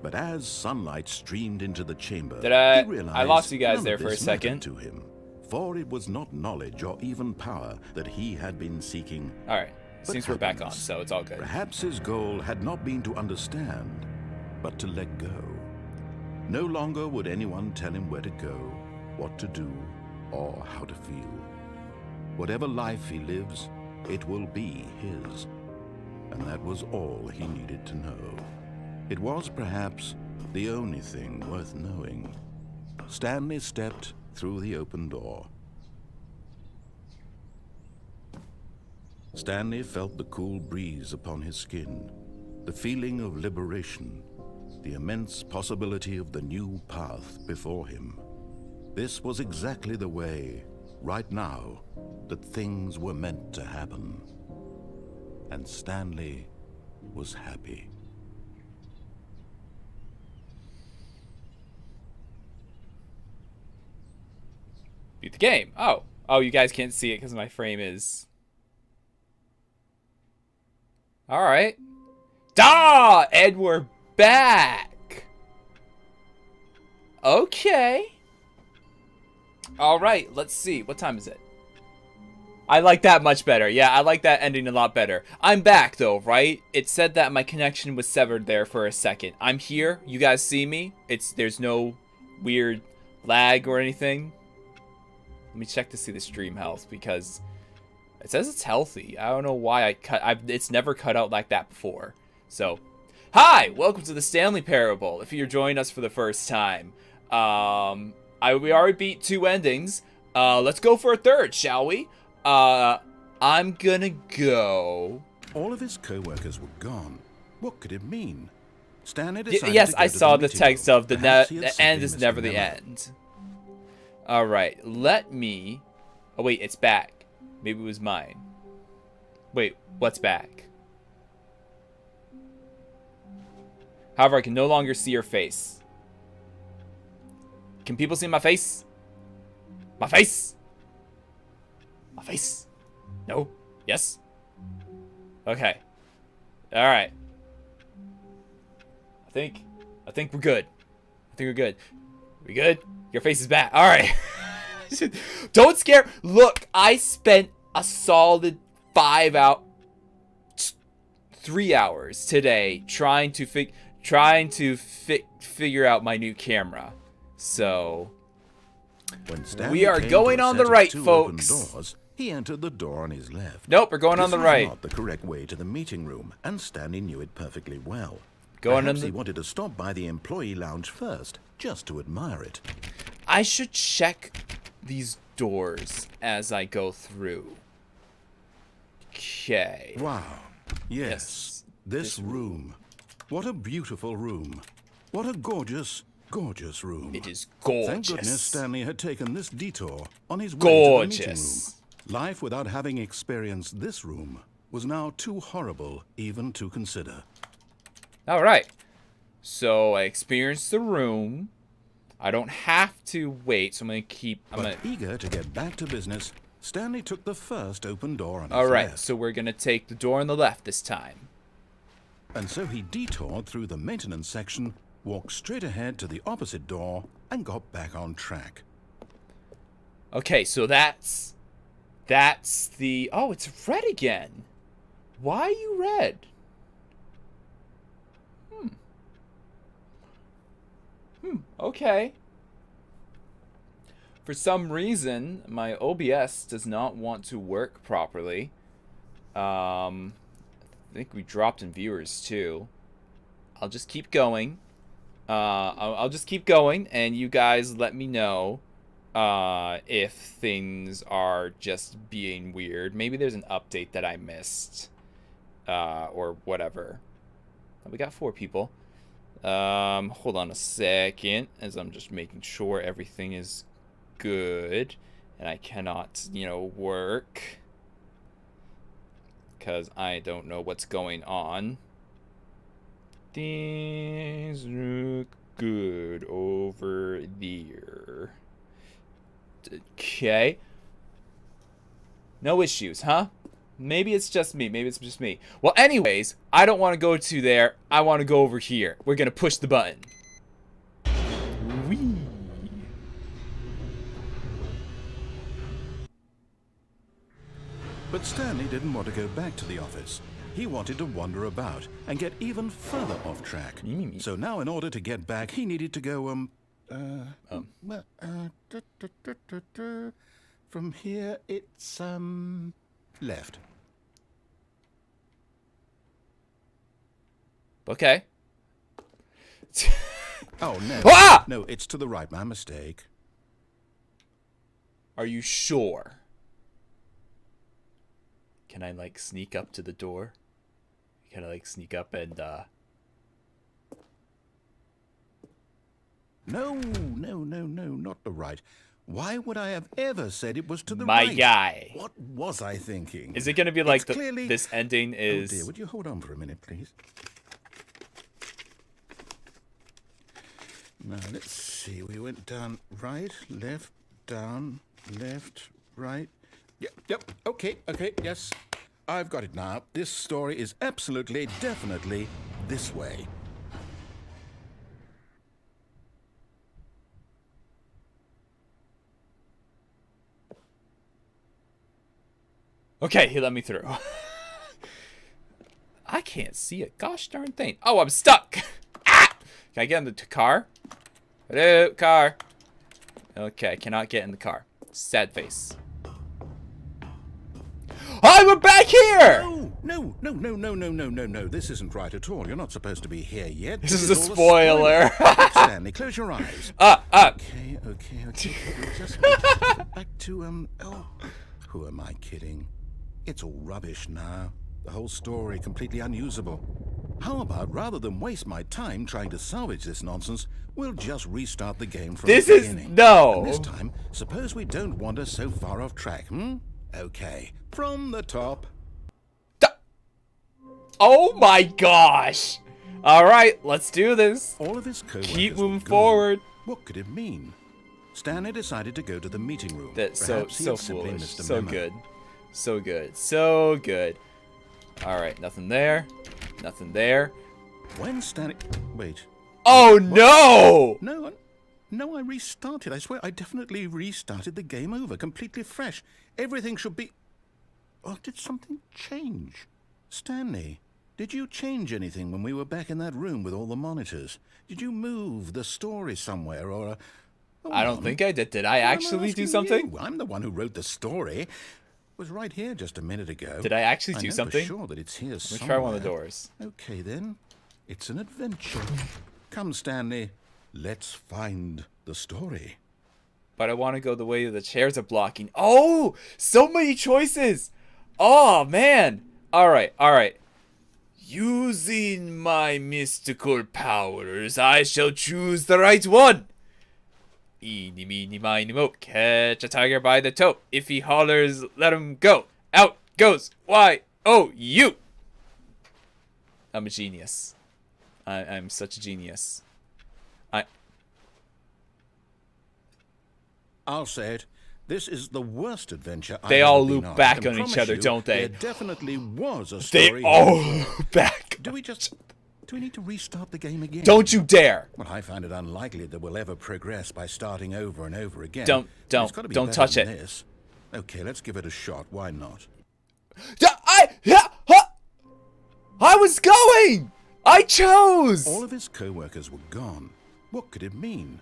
But as sunlight streamed into the chamber, he realized I lost you guys none there of for a this mattered second. to him, for it was not knowledge or even power that he had been seeking. All right. Seems we're back on, so it's all good. Perhaps his goal had not been to understand, but to let go. No longer would anyone tell him where to go, what to do, or how to feel. Whatever life he lives, it will be his. And that was all he needed to know. It was perhaps the only thing worth knowing. Stanley stepped through the open door. Stanley felt the cool breeze upon his skin, the feeling of liberation, the immense possibility of the new path before him. This was exactly the way, right now, that things were meant to happen. And Stanley was happy. Beat the game. Oh, you guys can't see it because my frame is... Alright. And we're back! Okay. Alright, let's see. What time is it? I like that much better. Yeah, I like that ending a lot better. I'm back, though, right? It said that my connection was severed there for a second. I'm here. You guys see me? There's no weird lag or anything. Let me check to see the stream health, because... it says it's healthy. I don't know why it's never cut out like that before. So, hi! Welcome to the Stanley Parable, if you're joining us for the first time. We already beat 2 endings. Let's go for a third, shall we? I'm gonna go... All of his co-workers were gone. What could it mean? Stanley decided yes, to go I to saw the meeting text room. of the Perhaps he had end simply is missed never a the memo. end. Alright, let me... oh wait, it's back. Maybe it was mine. Wait, what's back? However, I can no longer see your face. Can people see my face? My face? My face? No? Yes? Okay. Alright. I think we're good. I think we're good. We good? Your face is back. Alright. Don't scare. Look, I spent a solid 3 hours today trying to figure out my new camera. So When Stanley we are came going to a on set the of right, 2 folks. open doors, he entered the door on his left. Nope, we're going on This the was right. not the correct way to the meeting room, and Stanley knew it perfectly well. Going Perhaps on he the... wanted to stop by the employee lounge first, just to admire it. I should check these doors as I go through. Okay. Wow. Yes. This room. What a beautiful room. What a gorgeous, gorgeous room. It is gorgeous. Thank goodness Stanley had taken this detour on his way to the meeting room. Gorgeous. Life without having experienced this room was now too horrible even to consider. Alright. So I experienced the room. I don't have to wait, so I'm gonna keep... Eager to get back to business, Stanley took the first open door on his Alright, left. so we're gonna take the door on the left this time. And so he detoured through the maintenance section, walked straight ahead to the opposite door, and got back on track. Okay, so that's the... oh, it's red again. Why are you red? Okay. For some reason, my OBS does not want to work properly. I think we dropped in viewers too. I'll just keep going. I'll just keep going, and you guys let me know if things are just being weird. Maybe there's an update that I missed, or whatever. We got 4 people. Hold on a second, as I'm just making sure everything is good, and I cannot, work, because I don't know what's going on. Things look good over there. Okay. No issues, huh? Maybe it's just me. Maybe it's just me. Well, anyways, I don't want to go to there. I want to go over here. We're going to push the button. Whee. But Stanley didn't want to go back to the office. He wanted to wander about and get even further off track. So now in order to get back, he needed to go, from here, it's, left. Okay. Oh, no. Ah! No, it's to the right. My mistake. Are you sure? Can I, like, sneak up to the door? Can I, like, sneak up and, No, not the right. Why would I have ever said it was to the My right? guy. What was I thinking? Is it gonna be like clearly... this ending is... Oh dear, would you hold on for a minute, please? Now, let's see. We went down right, left, down, left, right. Yep, okay, yes. I've got it now. This story is absolutely, definitely this way. Okay, he let me through. I can't see a gosh darn thing. Oh, I'm stuck. Ah! Can I get in the car? Hello, car. Okay, I cannot get in the car. Sad face. Oh, we're back here! No. This isn't right at all. You're not supposed to be here yet. This is a spoiler. Stanley, close your eyes. Okay. Just back to, who am I kidding? It's all rubbish now. The whole story completely unusable. How about, rather than waste my time trying to salvage this nonsense, we'll just restart the game from the beginning. No. And this time, suppose we don't wander so far off track, Okay, from the top. Oh my gosh! Alright, let's do this. All of his co-workers keep were moving gone. forward. What could it mean? Stanley decided to go to the meeting room. That's Perhaps he so had simply foolish. missed a So memo. good. So good. So good. Alright, nothing there. Nothing there. When Stanley... Wait. Oh no! No, I restarted. I swear, I definitely restarted the game over, completely fresh. Everything should be... Oh, did something change? Stanley, did you change anything when we were back in that room with all the monitors? Did you move the story somewhere, or... I don't think I did. Did I actually do something? You. I'm the one who wrote the story. It was right here just a minute ago. Did I actually do something? I'm sure that it's here somewhere. Let's try one of the doors. Okay, then. It's an adventure. Come, Stanley. Let's find the story. But I want to go the way the chairs are blocking. Oh! So many choices! Oh, man! Alright. Using my mystical powers, I shall choose the right one! Eeny, meeny, miny, moe. Catch a tiger by the toe. If he hollers, let him go. Out goes Y-O-U! I'm a genius. I'm such a genius. I'll say it. This is the worst adventure I've They all ever been loop on. back I can on each promise other, you, don't they? There definitely was a story. They all loop back. Do we need to restart the game again? Don't you dare! Well, I find it unlikely that we'll ever progress by starting over and over again. Don't It's gotta be don't better touch than it. This. Okay, let's give it a shot. Why not? I was going! I chose! All of his co-workers were gone. What could it mean?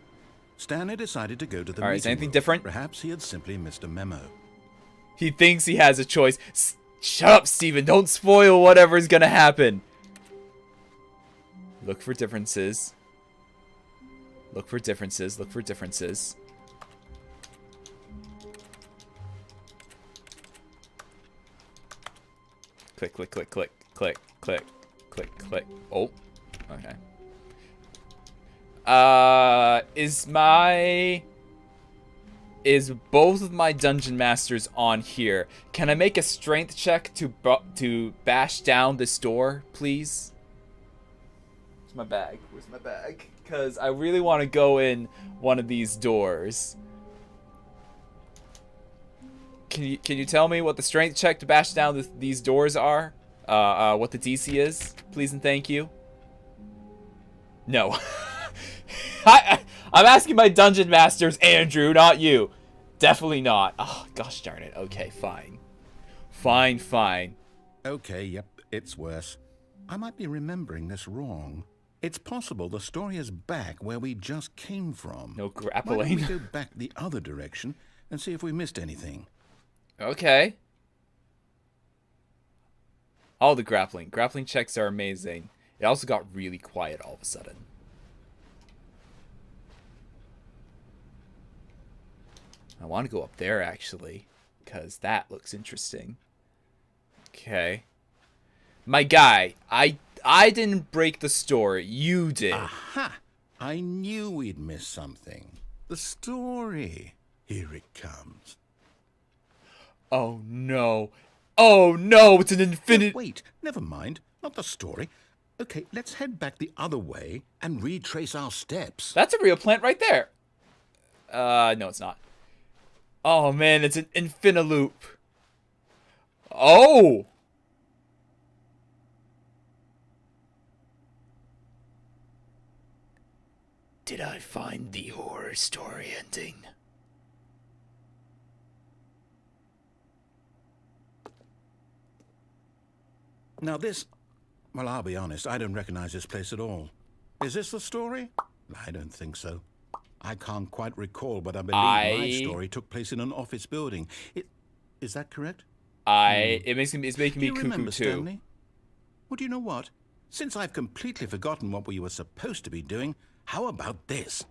Stanley decided to go to the Alright, is meeting anything room. different? Perhaps he had simply missed a memo. He thinks he has a choice. Shut up, Steven. Don't spoil whatever's gonna happen. Look for differences. Look for differences. Look for differences. Click, click, click, click, click, click, click, click. Oh, okay. Is both of my dungeon masters on here? Can I make a strength check to bash down this door, please? Where's my bag? Where's my bag? Because I really want to go in one of these doors. Can you tell me what the strength check to bash down these doors are? What the DC is, please and thank you. No. I'm asking my dungeon masters, Andrew, not you. Definitely not. Oh, gosh darn it. Okay, fine. Fine, fine. Okay, yep, it's worse. I might be remembering this wrong. It's possible the story is back where we just came from. No Why grappling. don't we go back the other direction and see if we missed anything? Okay. All the grappling. Grappling checks are amazing. It also got really quiet all of a sudden. I want to go up there, actually, because that looks interesting. Okay. My guy, I didn't break the story. You did. Aha! I knew we'd miss something. The story. Here it comes. Oh, no. Oh, no, it's an infinite... Wait, never mind. Not the story. Okay, let's head back the other way and retrace our steps. That's a real plant right there. No, it's not. Oh, man, it's an infinite loop. Oh! Did I find the horror story ending? Now this... Well, I'll be honest, I don't recognize this place at all. Is this the story? I don't think so. I can't quite recall, but I believe my story took place in an office building. Is that correct? It's making me Do you cuckoo remember, too. Stanley? Well, do you know what? Since I've completely forgotten what we were supposed to be doing, how about this?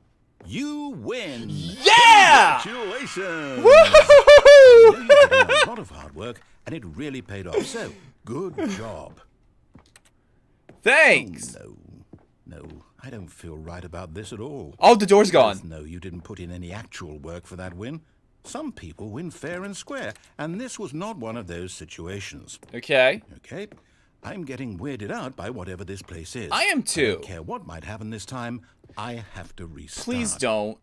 You win! Yeah! Congratulations! Woo-hoo-hoo-hoo! You put in a lot of hard work, and it really paid off. So, good job. Thanks! Oh, no, I don't feel right about this at all. Oh, the door's gone. No, you didn't put in any actual work for that win. Some people win fair and square, and this was not one of those situations. Okay. Okay, I'm getting weirded out by whatever this place is. I am I too. don't care what might happen this time. I have to restart. Please don't.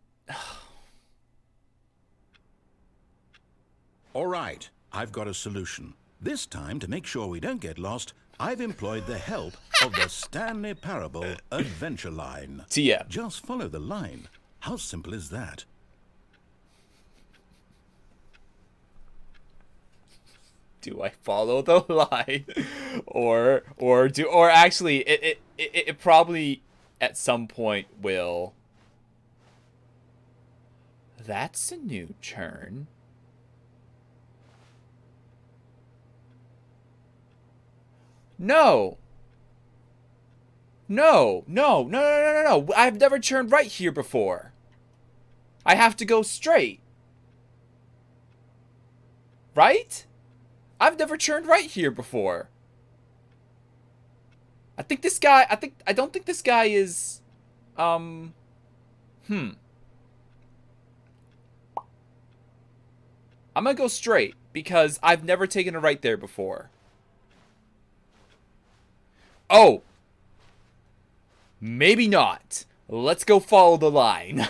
All right, I've got a solution. This time, to make sure we don't get lost, I've employed the help of the Stanley Parable Adventure Line. TM. Just follow the line. How simple is that? Do I follow the line, or actually, it probably at some point will. That's a new turn. No. No. I've never turned right here before. I have to go straight. Right? I've never turned right here before. I don't think this guy is, I'm gonna go straight because I've never taken a right there before. Oh. Maybe not. Let's go follow the line.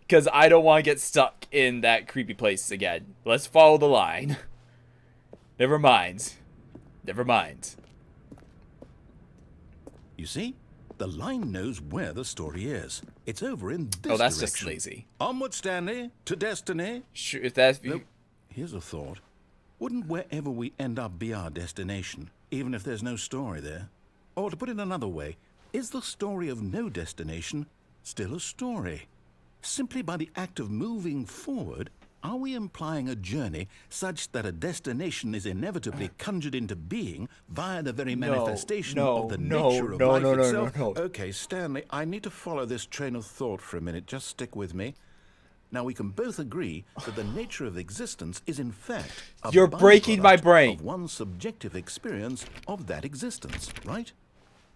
Because I don't want to get stuck in that creepy place again. Let's follow the line. Never mind. You see? The line knows where the story is. It's over in this Oh, that's direction. just lazy. Onward, Stanley, to destiny. Sure, if that's... Nope. Here's a thought. Wouldn't wherever we end up be our destination, even if there's no story there? Or to put it another way, is the story of no destination still a story? Simply by the act of moving forward, are we implying a journey such that a destination is inevitably conjured into being via the very manifestation of the nature of life itself? No. Okay, Stanley, I need to follow this train of thought for a minute. Just stick with me. Now, we can both agree that the nature of existence is, in fact, a You're breaking my byproduct brain. of one's subjective experience of that existence, right?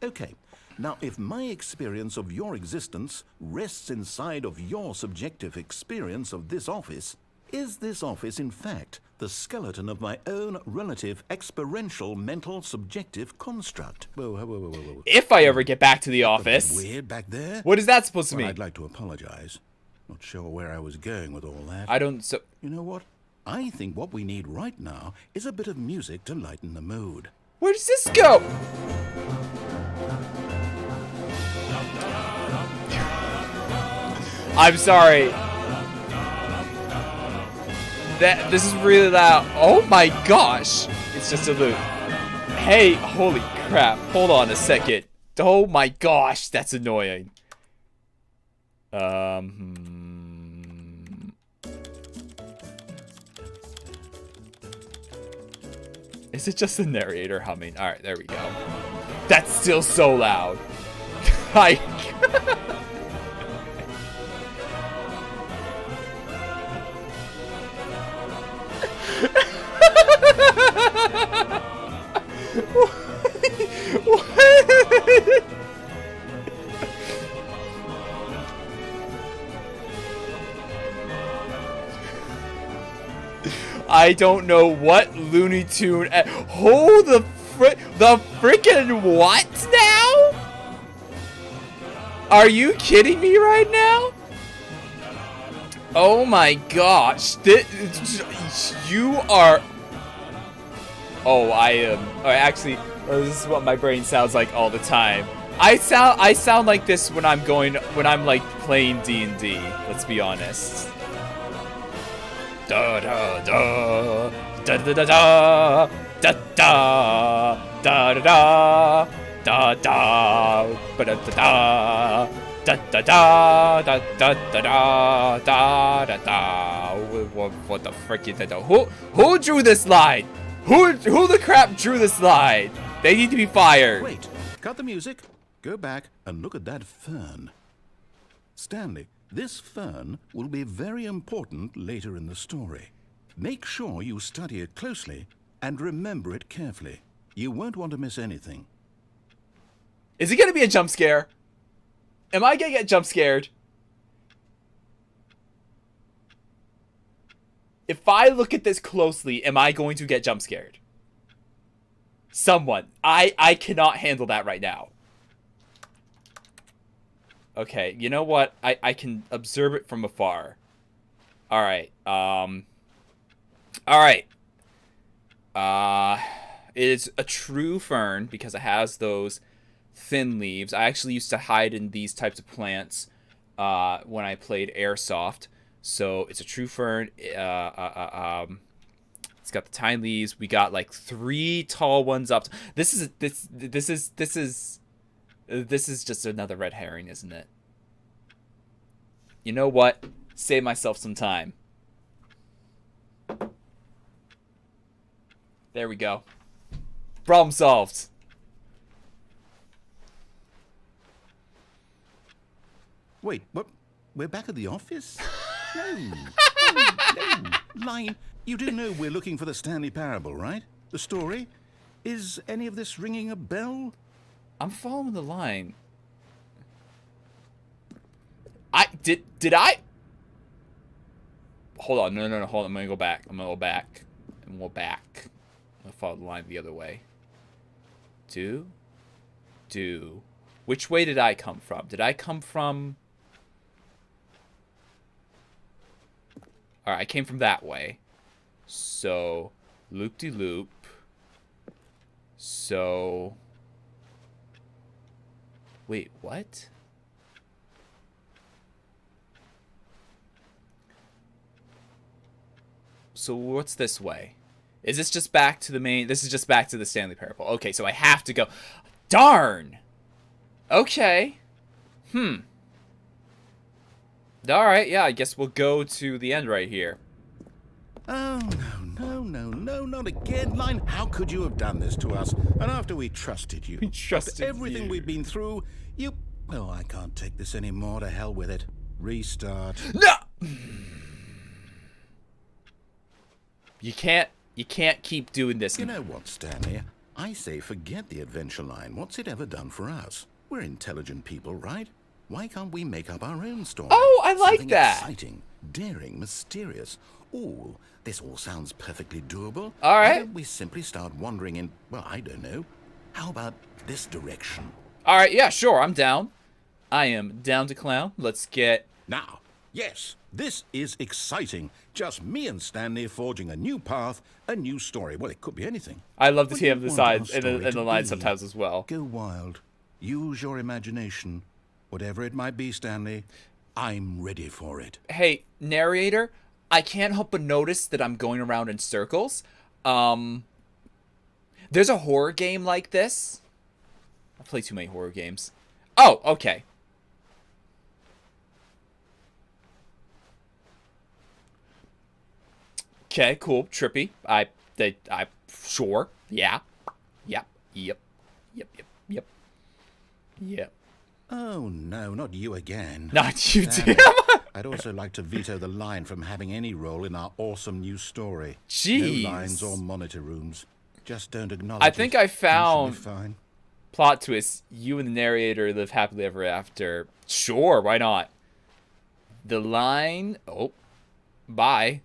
Okay. Now, if my experience of your existence rests inside of your subjective experience of this office, is this office, in fact, the skeleton of my own relative experiential mental subjective construct? Whoa. If I ever get back to the office. Weird back there? What is that supposed to Well, mean? I'd like to apologize. Not sure where I was going with all that. I don't... So... You know what? I think what we need right now is a bit of music to lighten the mood. Where does this go? I'm sorry. This is really loud. Oh my gosh. It's just a loop. Hey, holy crap. Hold on a second. Oh my gosh, that's annoying. Is it just the narrator humming? Alright, there we go. That's still so loud. I... I don't know what Looney Tune. Hold the freaking what now? Are you kidding me right now? Oh my gosh! You are. Oh, I am. Actually, this is what my brain sounds like all the time. I sound like this when I'm like playing D&D. Let's be honest. Da da da da da da da da da da da da da ba da da da da da da da da da da da. What the frick is that? Who drew this line? Who the crap drew this line? They need to be fired. Wait, cut the music. Go back and look at that fern. Stanley, this fern will be very important later in the story. Make sure you study it closely and remember it carefully. You won't want to miss anything. Is it going to be a jump scare? Am I going to get jump scared? If I look at this closely, am I going to get jump scared? Someone. I cannot handle that right now. Okay, you know what? I can observe it from afar. Alright, Alright. It is a true fern because it has those thin leaves. I actually used to hide in these types of plants when I played Airsoft. So it's a true fern. It's got the tiny leaves. We got like 3 tall ones up. This is just another red herring, isn't it? You know what? Save myself some time. There we go. Problem solved. Wait, what? We're back at the office? No. Line, you do know we're looking for the Stanley Parable, right? The story? Is any of this ringing a bell? I'm following the line. Did I? Hold on, no, hold on. I'm gonna go back. I'm gonna follow the line the other way. Which way did I come from? Did I come from? All right, I came from that way. So, loop-de-loop. So, wait, what? So what's this way? Is this just back to the main? This is just back to the Stanley Parable. Okay, so I have to go. Darn! Okay. Alright, yeah, I guess we'll go to the end right here. Oh, no, not again, Line. How could you have done this to us? And after we trusted you. We trusted everything you. we've been through, you... Oh, I can't take this anymore. To hell with it. Restart. No! You can't keep doing this. You know what, Stanley? I say forget the adventure line. What's it ever done for us? We're intelligent people, right? Why can't we make up our own story? Oh, I like Something that. Exciting, daring, mysterious. Ooh, this all sounds perfectly doable. All right. Why don't we simply start wandering in, well, I don't know. How about this direction? All right, yeah, sure, I'm down. I am down to clown. Let's get... Now, yes, this is exciting. Just me and Stanley forging a new path, a new story. Well, it could be anything. I love to What see do him you the want our sides and story the to lines be? sometimes as well. Go wild. Use your imagination. Whatever it might be, Stanley, I'm ready for it. Hey, narrator, I can't help but notice that I'm going around in circles. There's a horror game like this. I play too many horror games. Oh, okay. Okay, cool, trippy. Sure, yeah, yep. Oh, no, not you again. Not you, Damn damn. it. I'd also like to veto the line from having any role in our awesome new story. Jeez. No lines or monitor rooms. Just don't acknowledge I think I found fine. plot twist. You and the narrator live happily ever after. Sure, why not? The line. Oh, bye.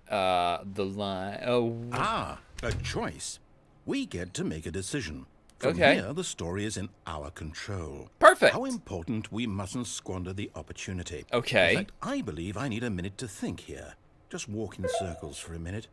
The line. Oh. Ah, a choice. We get to make a decision. From Okay. here, the story is in our control. Perfect. How important we mustn't squander the opportunity. Okay. In fact, I believe I need a minute to think here. Just walk in circles for a minute.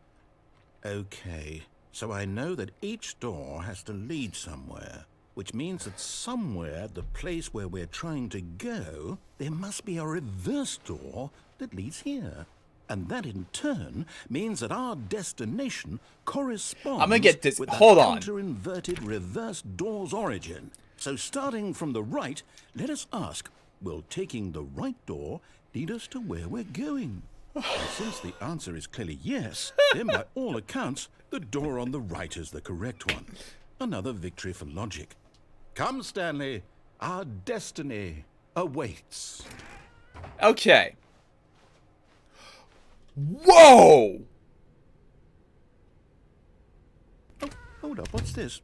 Okay, so I know that each door has to lead somewhere, which means that somewhere, the place where we're trying to go, there must be a reverse door that leads here. And that in turn means that our destination corresponds I'm gonna get this. with Hold the on. counter-inverted reverse door's origin. So starting from the right, let us ask, will taking the right door lead us to where we're going? And since the answer is clearly yes, then by all accounts, the door on the right is the correct one. Another victory for logic. Come, Stanley, our destiny awaits. Okay. Whoa! Oh, hold up, what's this?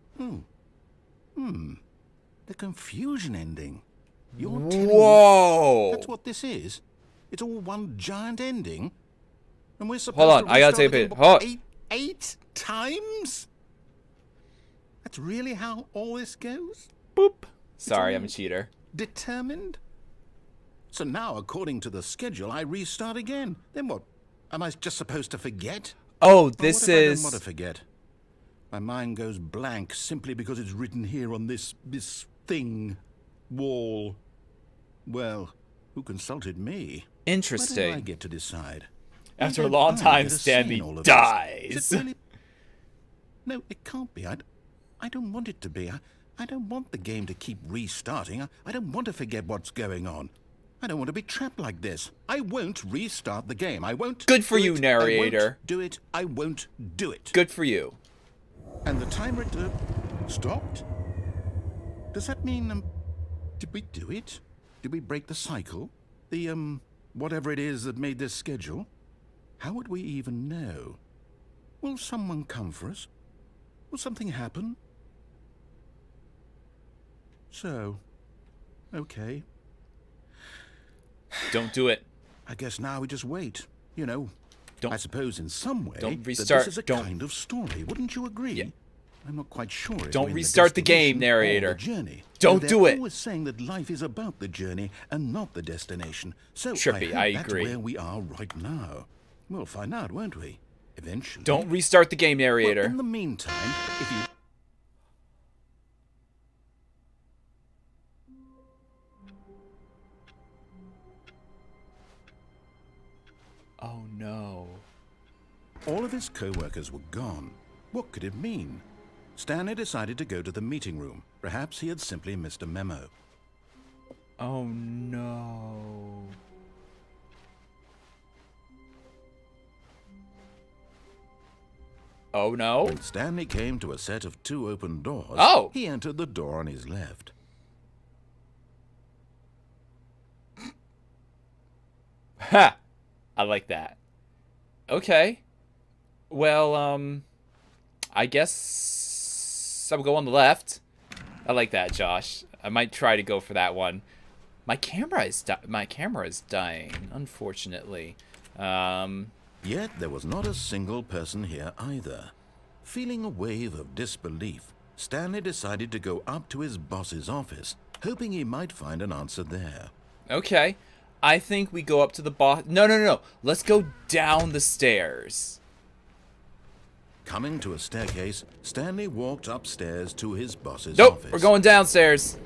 The confusion ending. You're telling me Whoa! that's what this is? It's all one giant ending? And we're supposed Hold on, to I gotta restart take a the bit. game, Hold- what, eight times? That's really how all this goes? Boop. Sorry, I'm a cheater. Determined? So now, according to the schedule, I restart again. Then what? Am I just supposed to forget? Oh, Or this what if I don't is. want to forget? My mind goes blank simply because it's written here on this thing, wall. Well, who consulted me? Why do I Interesting. get to decide? After a Why don't long I time, get a say in Stanley all of this? dies. Is it really? No, it can't be. I don't want it to be. I don't want the game to keep restarting. I don't want to forget what's going on. I don't want to be trapped like this. I won't restart the game. I won't. Good for do you, it. narrator. I won't do it. I won't do it. Good for you. And the timer stopped? Does that mean, did we do it? Did we break the cycle? The, whatever it is that made this schedule? How would we even know? Will someone come for us? Will something happen? So, okay. Don't do it. I guess now we just wait. You know, Don't- I suppose in some way don't that restart. this is a Don't- kind of story. Wouldn't you agree? Yeah. I'm not quite sure. If Don't we're in restart the game, destination or narrator. the journey. Don't They're do it. always saying that life is about the journey and not the destination. So Trippy, I I hope that's agree. where we are right now. We'll find out, won't we? Eventually. Don't restart the game, Well, narrator. in the meantime, if you... Oh no. All of his co-workers were gone. What could it mean? Stanley decided to go to the meeting room. Perhaps he had simply missed a memo. Oh no. Oh no. When Stanley came to a set of 2 open doors, Oh. he entered the door on his left. Ha! I like that. Okay. Well, I guess I'll go on the left. I like that, Josh. I might try to go for that one. My camera is dying, unfortunately. Yet there was not a single person here either. Feeling a wave of disbelief, Stanley decided to go up to his boss's office, hoping he might find an answer there. Okay. I think we go up to the boss. No. Let's go down the stairs. Coming to a staircase, Stanley walked upstairs to his boss's Nope, office. we're going downstairs.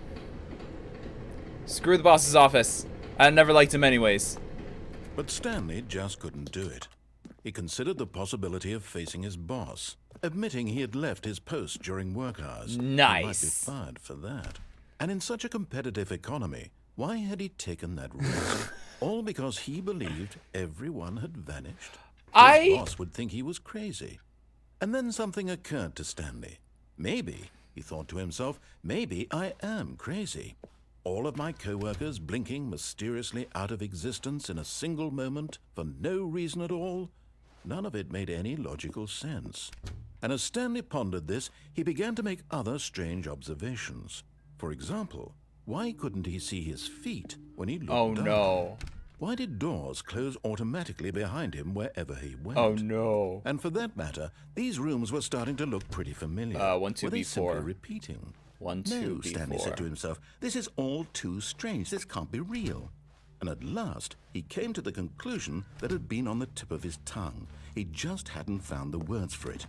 Screw the boss's office. I never liked him anyways. But Stanley just couldn't do it. He considered the possibility of facing his boss, admitting he had left his post during work hours. Nice. He might be fired for that. And in such a competitive economy, why had he taken that risk? All because he believed everyone had vanished? His boss would think he was crazy. And then something occurred to Stanley. Maybe, he thought to himself, maybe I am crazy. All of my co-workers blinking mysteriously out of existence in a single moment for no reason at all? None of it made any logical sense. And as Stanley pondered this, he began to make other strange observations. For example, why couldn't he see his feet when he looked down? no. Why did doors close automatically behind him wherever he went? Oh no. And for that matter, these rooms were starting to look pretty familiar. 1, 2, Were they simply B4. repeating? 1, 2, No, B4. Stanley said to himself, this is all too strange. This can't be real. And at last, he came to the conclusion that had been on the tip of his tongue. He just hadn't found the words for it.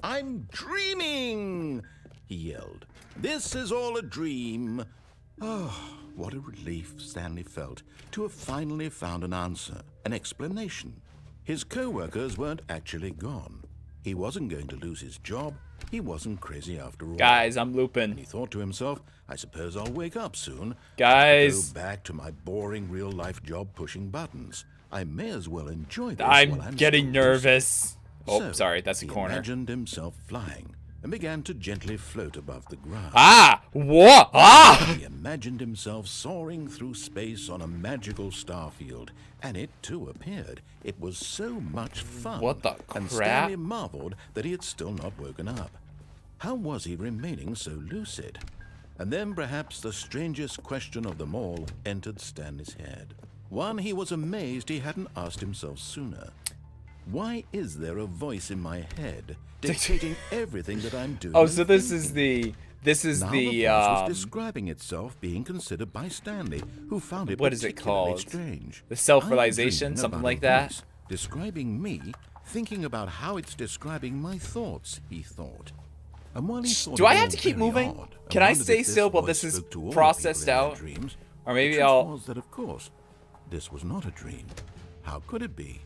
I'm dreaming, he yelled. This is all a dream. Oh, what a relief Stanley felt to have finally found an answer, an explanation. His co-workers weren't actually gone. He wasn't going to lose his job. He wasn't crazy after all. Guys, I'm And looping. he thought to himself, I suppose I'll wake up soon. Guys. Go back to my boring real-life job pushing buttons. I may as well enjoy this I'm while I'm getting still nervous. Oh, So, sorry, that's a he corner. imagined himself flying and began to gently float above the ground. Ah! What? Ah! He imagined himself soaring through space on a magical starfield, and it too appeared. It was so much fun. What the And crap? Stanley marveled that he had still not woken up. How was he remaining so lucid? And then perhaps the strangest question of them all entered Stanley's head. One he was amazed he hadn't asked himself sooner. Why is there a voice in my head dictating everything that I'm doing? Oh, so and this thinking? is the Now the voice was describing itself being considered by Stanley, who found it What is it particularly called? strange. The self-realization, I'm dreaming something about like a that? voice describing me, thinking about how it's describing my thoughts, he thought. And while he thought Do it I all have to keep very moving? odd, and Can I wondered stay if this still while voice this is spoke to all the processed people in their out? dreams, Or the maybe truth I'll... was that, of course, this was not a dream. How could it be?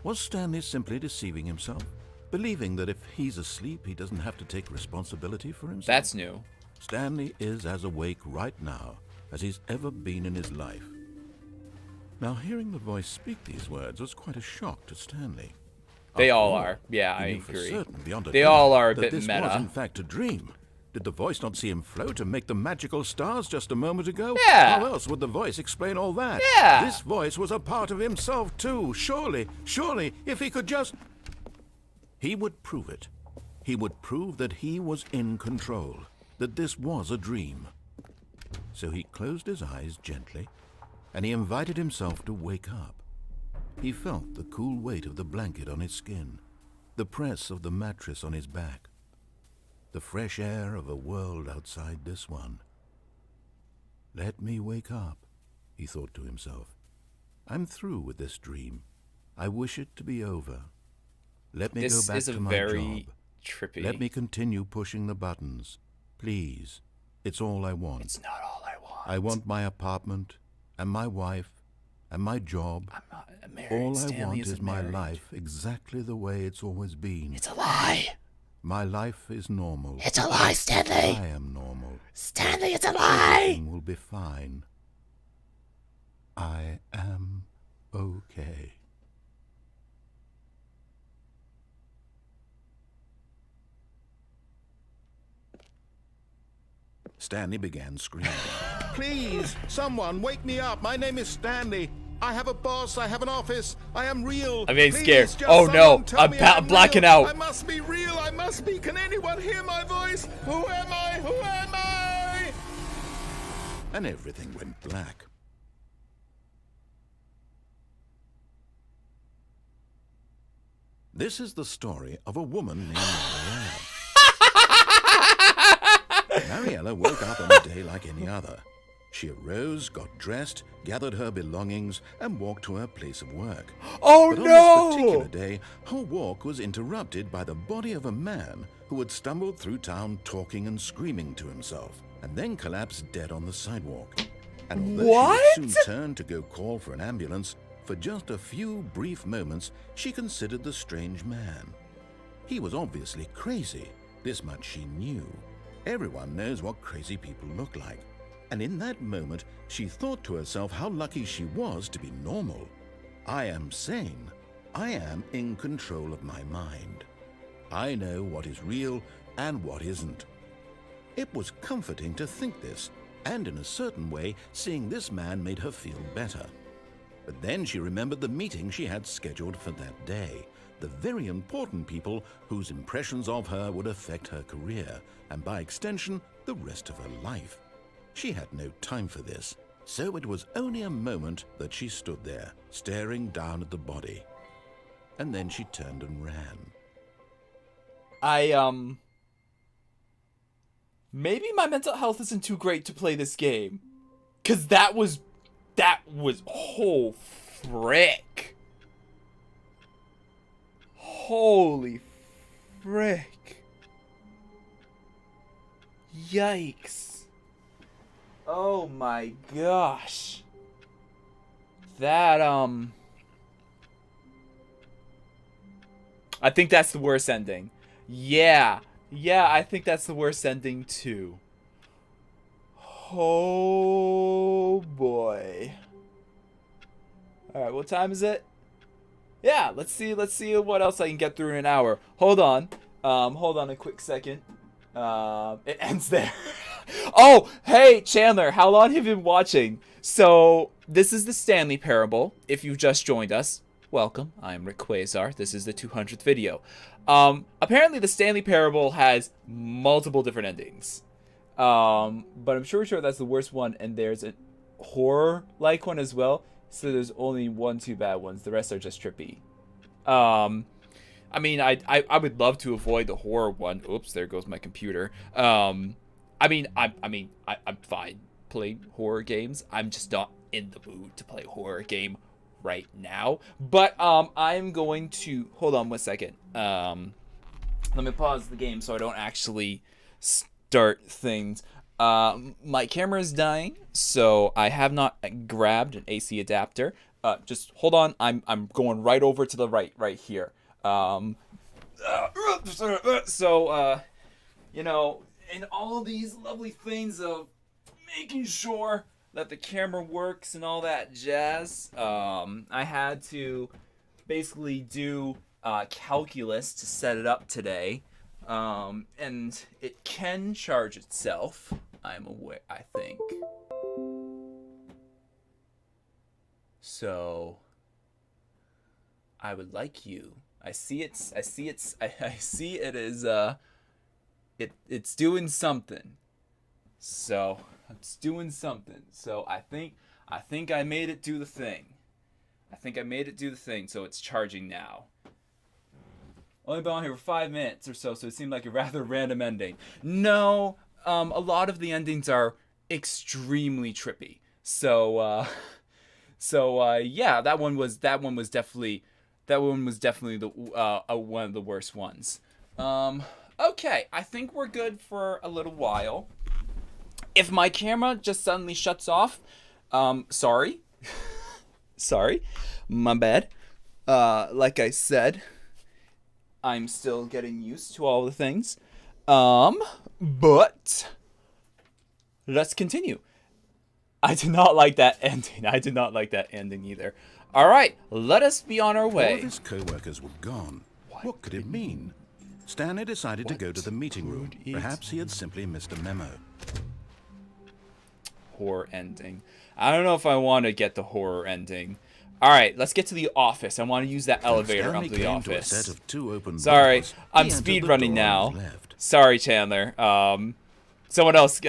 Was Stanley simply deceiving himself? Believing that if he's asleep, he doesn't have to take responsibility for himself? That's new. Stanley is as awake right now as he's ever been in his life. Now, hearing the voice speak these words was quite a shock to Stanley. They After all all, are. Yeah, he I knew for agree. certain, beyond a They doubt, all are a that bit this meta. was in fact a dream. Did the voice not see him float and make the magical stars just a moment ago? Yeah. How else would the voice explain all that? Yeah. This voice was a part of himself too. Surely, if he could just... He would prove it. He would prove that he was in control, that this was a dream. So he closed his eyes gently, and he invited himself to wake up. He felt the cool weight of the blanket on his skin, the press of the mattress on his back, the fresh air of a world outside this one. Let me wake up, he thought to himself. I'm through with this dream. I wish it to be over. Let me This go back is a to my very job. trippy... Let me continue pushing the buttons. Please. It's all I want. It's not all I want. I want my apartment, and my wife, and my job. I'm not married. All Stanley I want isn't is my married. life exactly the way it's always been. It's a lie. My life is normal. It's a lie, Stanley. I am normal. Stanley, it's a lie. Everything will be fine. I am okay. Stanley began screaming. Please, someone, wake me up. My name is Stanley. I have a boss. I have an office. I am real. I'm getting Please, scared. just Oh, no. someone tell I'm me I'm blacking out. I must be real. I must be. Can anyone hear my voice? Who am I? Who am I? And everything went black. This is the story of a woman named Mariella. Mariella woke up on a day like any other. She arose, got dressed, gathered her belongings, and walked to her place of work. Oh, But on no. this particular day, her walk was interrupted by the body of a man who had stumbled through town talking and screaming to himself, and then collapsed dead on the sidewalk. And although What? she would soon turn to go call for an ambulance, For just a few brief moments, she considered the strange man. He was obviously crazy. This much she knew. Everyone knows what crazy people look like. And in that moment, she thought to herself how lucky she was to be normal. I am sane. I am in control of my mind. I know what is real and what isn't. It was comforting to think this, and in a certain way, seeing this man made her feel better. But then she remembered the meeting she had scheduled for that day, the very important people whose impressions of her would affect her career, and by extension, the rest of her life. She had no time for this, so it was only a moment that she stood there, staring down at the body. And then she turned and ran. Maybe my mental health isn't too great to play this game. 'Cause that was, oh, frick. Holy frick. Yikes. Oh my gosh. That, I think that's the worst ending. Yeah, I think that's the worst ending too. Oh boy. Alright, what time is it? Yeah, let's see what else I can get through in an hour. Hold on a quick second. It ends there. Oh, hey Chandler, how long have you been watching? So, this is the Stanley Parable. If you've just joined us, welcome. I'm Rick Quasar. This is the 200th video. Apparently the Stanley Parable has multiple different endings. But I'm sure that's the worst one, and there's a horror-like one as well. So there's only 2 bad ones. The rest are just trippy. I mean, I would love to avoid the horror one. Oops, there goes my computer. I'm fine playing horror games. I'm just not in the mood to play a horror game right now. But I'm going to hold on 1 second. Let me pause the game so I don't actually start things. My camera is dying, so I have not grabbed an AC adapter. Just hold on. I'm going right over to the right here. You know, and all these lovely things of making sure that the camera works and all that jazz. I had to basically do calculus to set it up today. And it can charge itself. I'm aware, I think. So I would like you. I see it is it's doing something. So it's doing something. So I think I made it do the thing. So it's charging now. Only been on here for 5 minutes or so it seemed like a rather random ending. No, a lot of the endings are extremely trippy. So yeah, that one was definitely the one of the worst ones. Okay, I think we're good for a little while. If my camera just suddenly shuts off, sorry. Sorry, my bad. Like I said, I'm still getting used to all the things. But let's continue. I did not like that ending. Either. All right, let us be on our way. All of his co-workers were gone. What could it mean? Stanley decided to go to the meeting room. Perhaps he had simply missed a memo. Horror ending. I don't know if I want to get the horror ending. All right, let's get to the office. I want to use that elevator up to the office. To a set of 2 open Sorry, doors. I'm He entered speed the running door on now. his left. Sorry, Chandler. Someone else,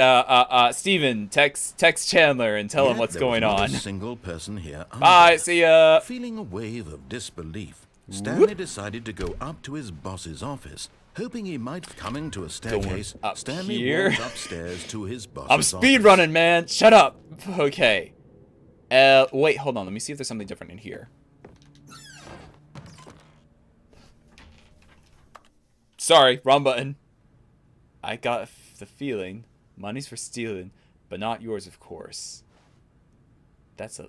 Steven, text Chandler and tell him Yet what's there going was not on. a single person here either. Bye, see ya. Feeling a wave of disbelief, Stanley decided to go up to his boss's office, hoping he might coming to a staircase. up Stanley here? walked upstairs to his boss's I'm speed running, man. Shut up. Okay. Wait, hold on. Let me see if there's something different in here. Sorry, wrong button. I got the feeling money's for stealing, but not yours, of course. That's a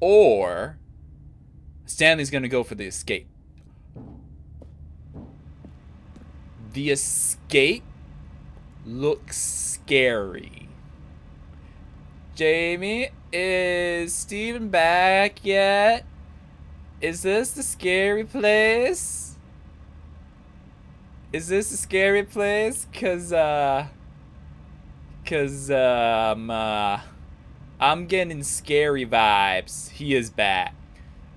or Stanley's gonna go for the escape. The escape looks scary. Jamie, is Steven back yet? Is this the scary place? Is this the scary place? I'm getting scary vibes. He is back.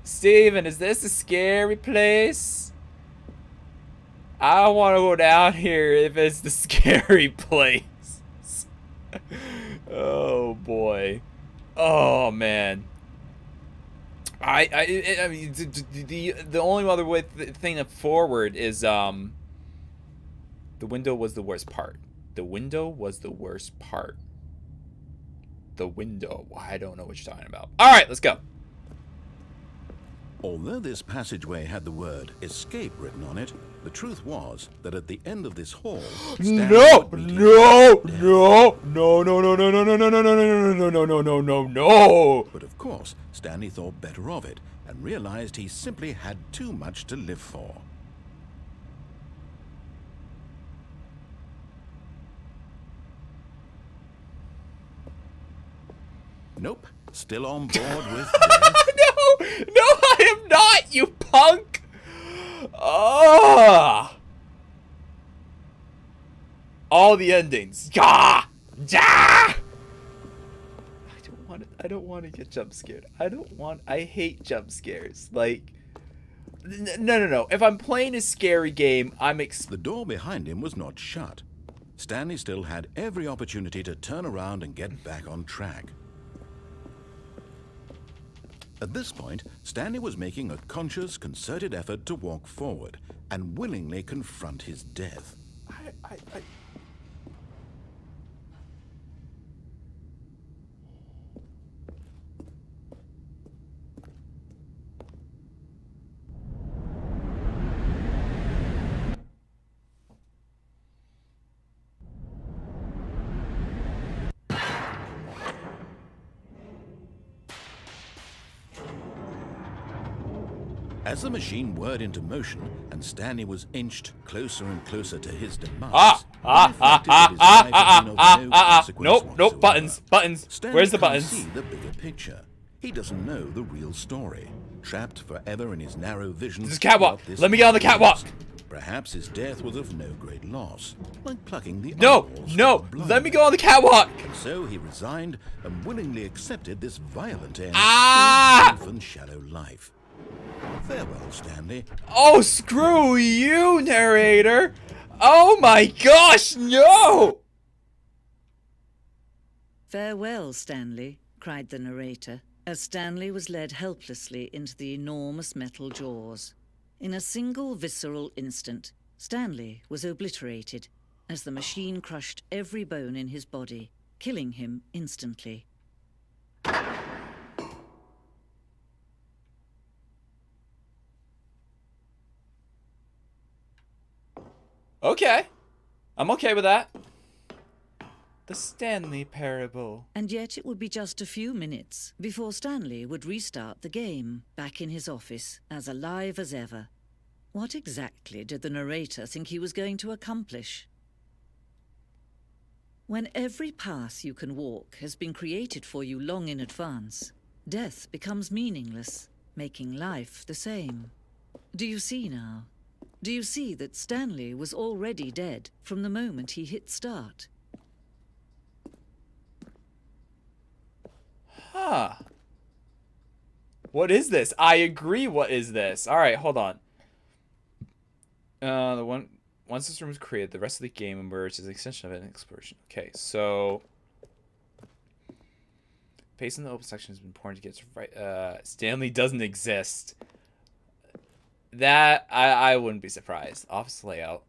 Steven, is this a scary place? I don't want to go down here if it's the scary place. Oh boy. Oh man. I mean the only other way thing to forward is the window was the worst part. The window was the worst part. The window. I don't know what you're talking about. All right, let's go. Although this passageway had the word escape written on it, the truth was that at the end of this hall, No! But of course, Stanley thought better of it and realized he simply had too much to live for. Nope, still on board with death. No, I am not, you punk! Oh! All the endings. Ja! Ja! I don't want to get jump scared. I hate jump scares. Like, no. If I'm playing a scary game, The door behind him was not shut. Stanley still had every opportunity to turn around and get back on track. At this point, Stanley was making a conscious, concerted effort to walk forward and willingly confront his death. As the machine whirred into motion and Stanley was inched closer and closer to his demise, Nope, buttons. Stanley Where's the can't buttons? see the bigger picture. He doesn't know the real story. Trapped forever in his narrow vision. This is catwalk. Let me get on the catwalk. Perhaps his death was of no great loss, like plucking the No. Let me go on the catwalk. So he resigned and willingly accepted this violent end to Ah! his brief and shallow life. Farewell, Stanley. Oh, screw you, narrator. Oh my gosh, no! Farewell, Stanley, cried the narrator, as Stanley was led helplessly into the enormous metal jaws. In a single visceral instant, Stanley was obliterated as the machine crushed every bone in his body, killing him instantly. Okay. I'm okay with that. The Stanley Parable. And yet it would be just a few minutes before Stanley would restart the game, back in his office, as alive as ever. What exactly did the narrator think he was going to accomplish? When every path you can walk has been created for you long in advance, death becomes meaningless, making life the same. Do you see now? Do you see that Stanley was already dead from the moment he hit start? Huh. What is this? I agree, what is this? Alright, hold on. Once this room was created, the rest of the game emerged as an extension of an exploration. Okay, so pace in the open section has been important to get right. Stanley doesn't exist. That I wouldn't be surprised. Office layout,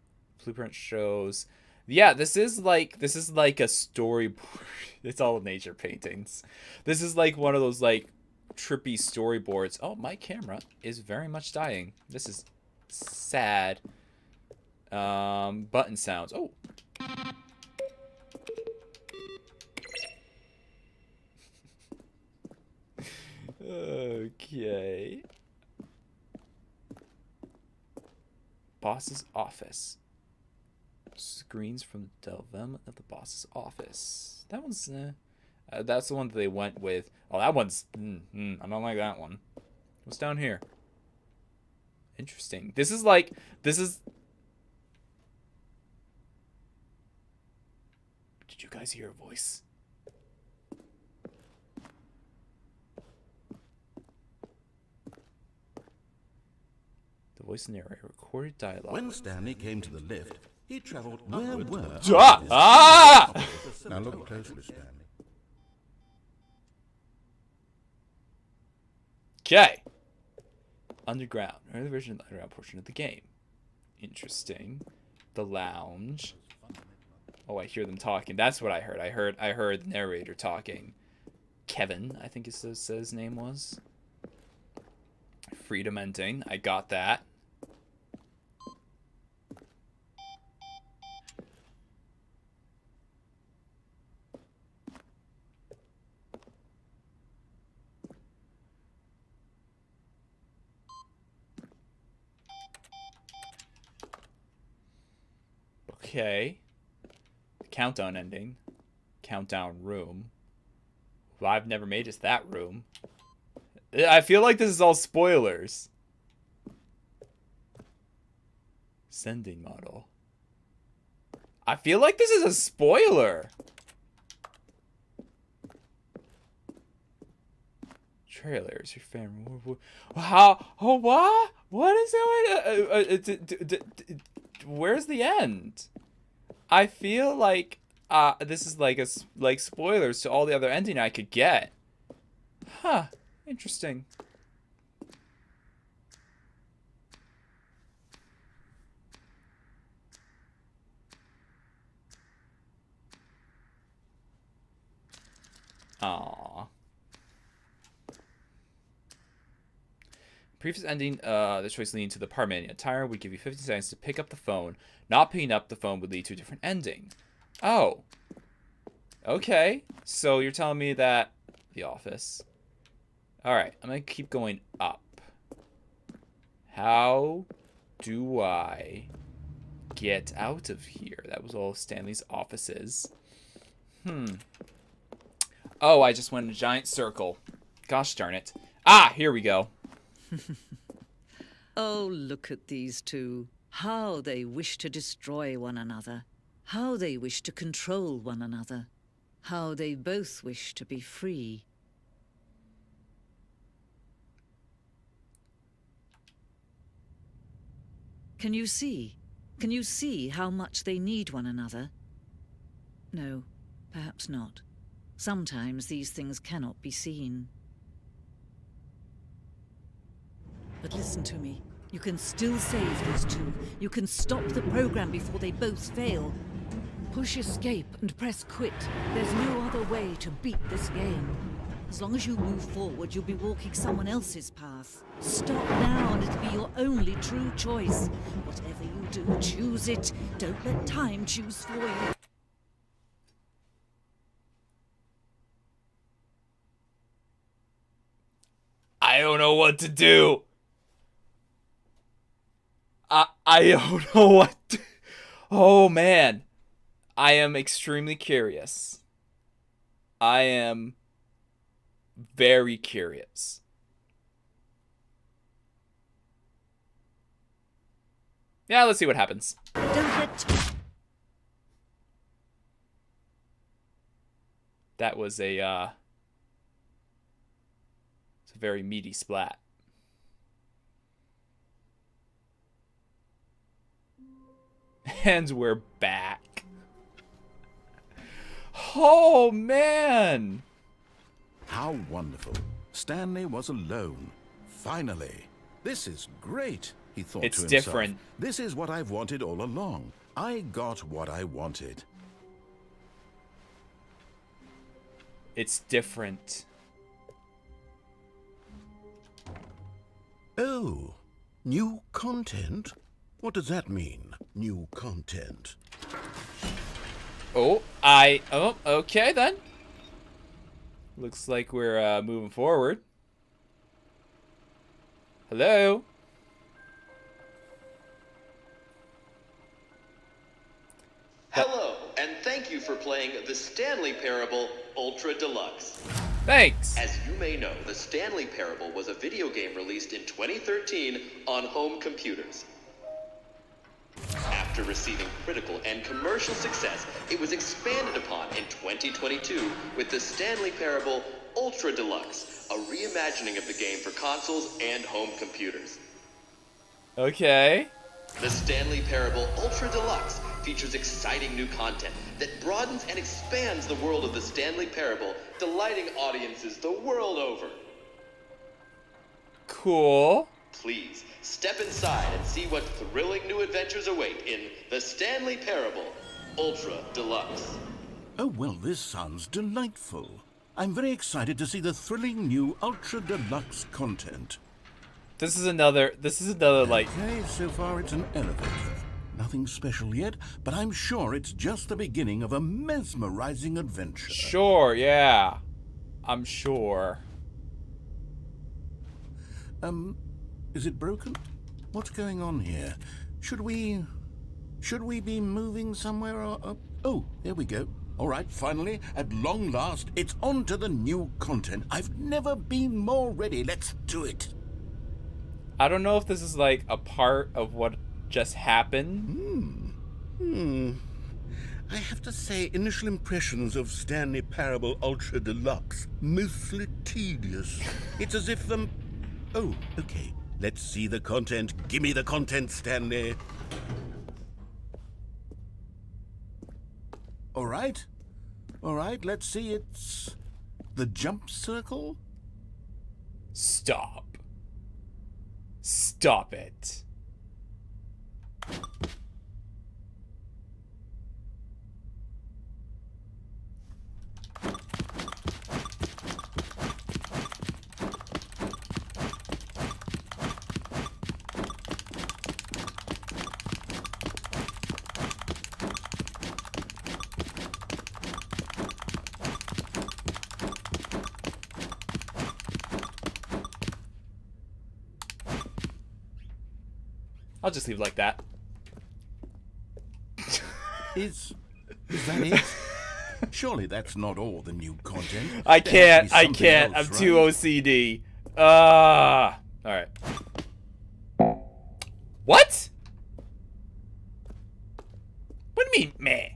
blueprint shows. Yeah, this is like a storyboard. It's all nature paintings. This is like one of those like trippy storyboards. Oh, my camera is very much dying. This is sad. Button sounds. Oh. Okay. Boss's office. Screens from the development of the boss's office. That one's that's the one that they went with. Oh, that one's I don't like that one. What's down here? Interesting. This is Did you guys hear a voice? The voice narrator recorded dialogue. When Stanley came to the lift, he traveled upward. Now look closely, Stanley. Okay. Underground. Another version of the underground portion of the game. Interesting. The lounge. Oh, I hear them talking. That's what I heard. I heard the narrator talking. Kevin, I think his name was. Freedom ending. I got that. Okay. Countdown ending. Countdown room. Well, I've never made it to that room. I feel like this is all spoilers. Sending model. I feel like this is a spoiler. Trailers, your family. How? Oh, what? What is going? Where's the end? I feel like this is like spoilers to all the other ending I could get. Huh. Interesting. Aww. Previous ending, the choice leading to the apartment in a tire would give you 15 seconds to pick up the phone. Not picking up the phone would lead to a different ending. Oh. Okay. So you're telling me that the office. Alright, I'm going to keep going up. How do I get out of here? That was all Stanley's offices. Oh, I just went in a giant circle. Gosh darn it. Ah, here we go. Oh, look at these two. How they wish to destroy one another. How they wish to control one another. How they both wish to be free. Can you see? Can you see how much they need one another? No, perhaps not. Sometimes these things cannot be seen. But listen to me. You can still save these two. You can stop the program before they both fail. Push escape and press quit. There's no other way to beat this game. As long as you move forward, you'll be walking someone else's path. Stop now and it'll be your only true choice. Whatever you do, choose it. Don't let time choose for you. I don't know what to do. I don't know what to... Oh, man. I am extremely curious. I am very curious. Yeah, let's see what happens. Don't let... That was a, it's a very meaty splat. And we're back. Oh, man. How wonderful. Stanley was alone. Finally. This is great, he thought It's to himself. different. This is what I've wanted all along. I got what I wanted. It's different. Oh, new content? What does that mean, new content? Oh, okay then. Looks like we're moving forward. Hello? Hello, and thank you for playing the Stanley Parable Ultra Deluxe. Thanks. As you may know, the Stanley Parable was a video game released in 2013 on home computers. After receiving critical and commercial success, it was expanded upon in 2022 with the Stanley Parable Ultra Deluxe, a reimagining of the game for consoles and home computers. Okay. The Stanley Parable Ultra Deluxe features exciting new content that broadens and expands the world of the Stanley Parable, delighting audiences the world over. Cool. Please, step inside and see what thrilling new adventures await in the Stanley Parable Ultra Deluxe. Oh, well, this sounds delightful. I'm very excited to see the thrilling new Ultra Deluxe content. This is another like... Okay, so far it's an elevator. Nothing special yet, but I'm sure it's just the beginning of a mesmerizing adventure. Sure, yeah. I'm sure. Is it broken? What's going on here? Should we be moving somewhere or... Oh, there we go. All right, finally, at long last, it's on to the new content. I've never been more ready. Let's do it. I don't know if this is like a part of what just happened. I have to say, initial impressions of Stanley Parable Ultra Deluxe, mostly tedious. It's as if Oh, okay. Let's see the content. Give me the content, Stanley. All right, let's see. It's the jump circle? Stop. Stop it. I'll just leave it like that. Is that it? Surely that's not all the new content. I There has to can't. be something I'm else, too right? OCD. Alright. What? What do you mean, meh?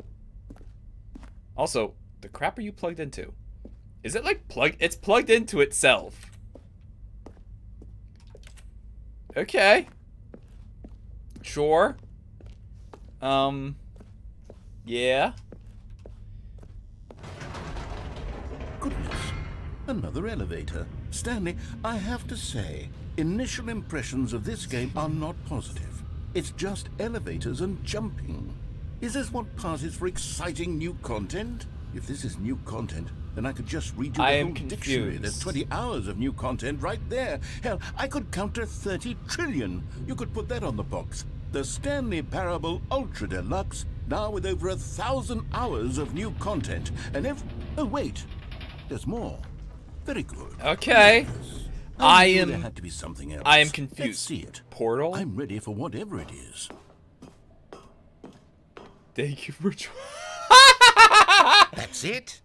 Also, the crap are you plugged into? Is it like plugged? It's plugged into itself. Okay. Sure. Yeah. Goodness, another elevator. Stanley, I have to say, initial impressions of this game are not positive. It's just elevators and jumping. Is this what passes for exciting new content? If this is new content, then I could just read you I the am whole dictionary. confused. There's 20 hours of new content right there. Hell, I could counter 30 trillion. You could put that on the box. The Stanley Parable Ultra Deluxe, now with over 1,000 hours of new content. And oh, wait. There's more. Very good. Okay. I knew am- There had to be something else. I am confused. Let's see it. Portal? I'm ready for whatever it is. Thank you for trying. That's it?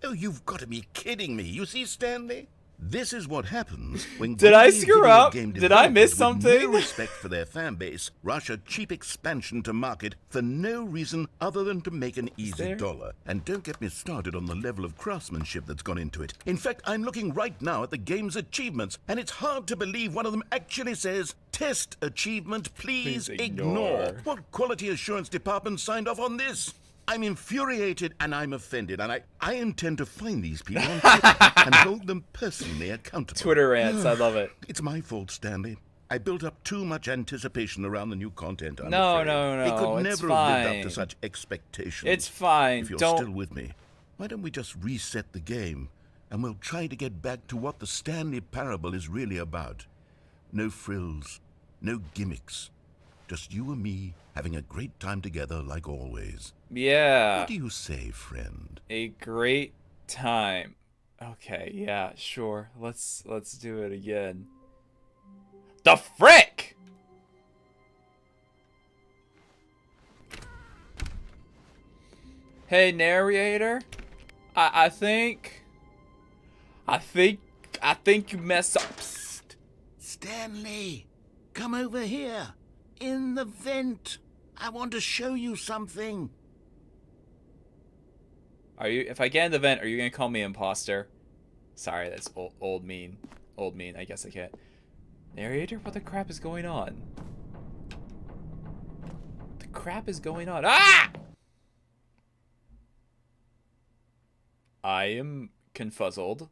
Oh, you've got to be kidding me. You see, Stanley? This is what happens when Did I greedy screw video up? game Did I miss developers with something? No respect for their fan base, rush a cheap expansion to market for no reason other than to make an easy there? dollar. And don't get me started on the level of craftsmanship that's gone into it. In fact, I'm looking right now at the game's achievements, and it's hard to believe one of them actually says, "Test achievement, please Please ignore." ignore. What quality assurance department signed off on this? I'm infuriated and I'm offended, and I intend to find these people on Twitter and hold them personally accountable. Twitter rants, I love it. It's my fault, Stanley. I built up too much anticipation around the new content. I'm No, afraid. no, It could no, it's never have lived fine. up to such expectations. It's fine. If you're Don't. still with me, why don't we just reset the game and we'll try to get back to what the Stanley Parable is really about? No frills, no gimmicks. Just you and me having a great time together like always. Yeah. What do you say, friend? A great time. Okay, yeah, sure. Let's do it again. The frick? Hey, narrator. I think you messed up. Psst. Stanley, come over here. In the vent. I want to show you something. Are you? If I get in the vent, are you gonna call me imposter? Sorry, that's old mean. Old mean. I guess I can't. Narrator, what the crap is going on? What the crap is going on? Ah! I am confuzzled.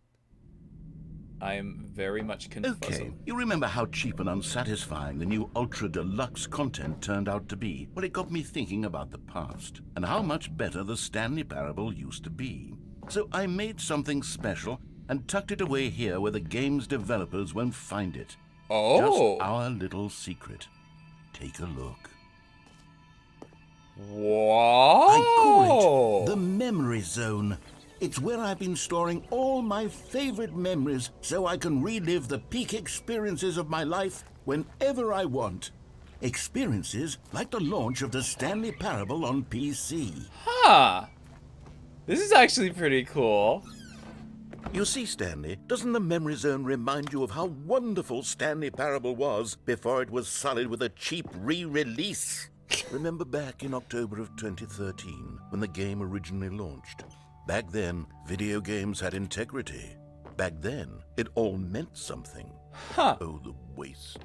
I am very much confuzzled. Okay, you remember how cheap and unsatisfying the new Ultra Deluxe content turned out to be? Well, it got me thinking about the past and how much better the Stanley Parable used to be. So I made something special and tucked it away here where the game's developers won't find it. Oh! Just our little secret. Take a look. What? I call it the Memory Zone. It's where I've been storing all my favorite memories so I can relive the peak experiences of my life whenever I want. Experiences like the launch of the Stanley Parable on PC. Huh. This is actually pretty cool. You see, Stanley, doesn't the Memory Zone remind you of how wonderful Stanley Parable was before it was sullied with a cheap re-release? Remember back in October of 2013 when the game originally launched? Back then, video games had integrity. Back then, it all meant something. Huh. Oh, the waste.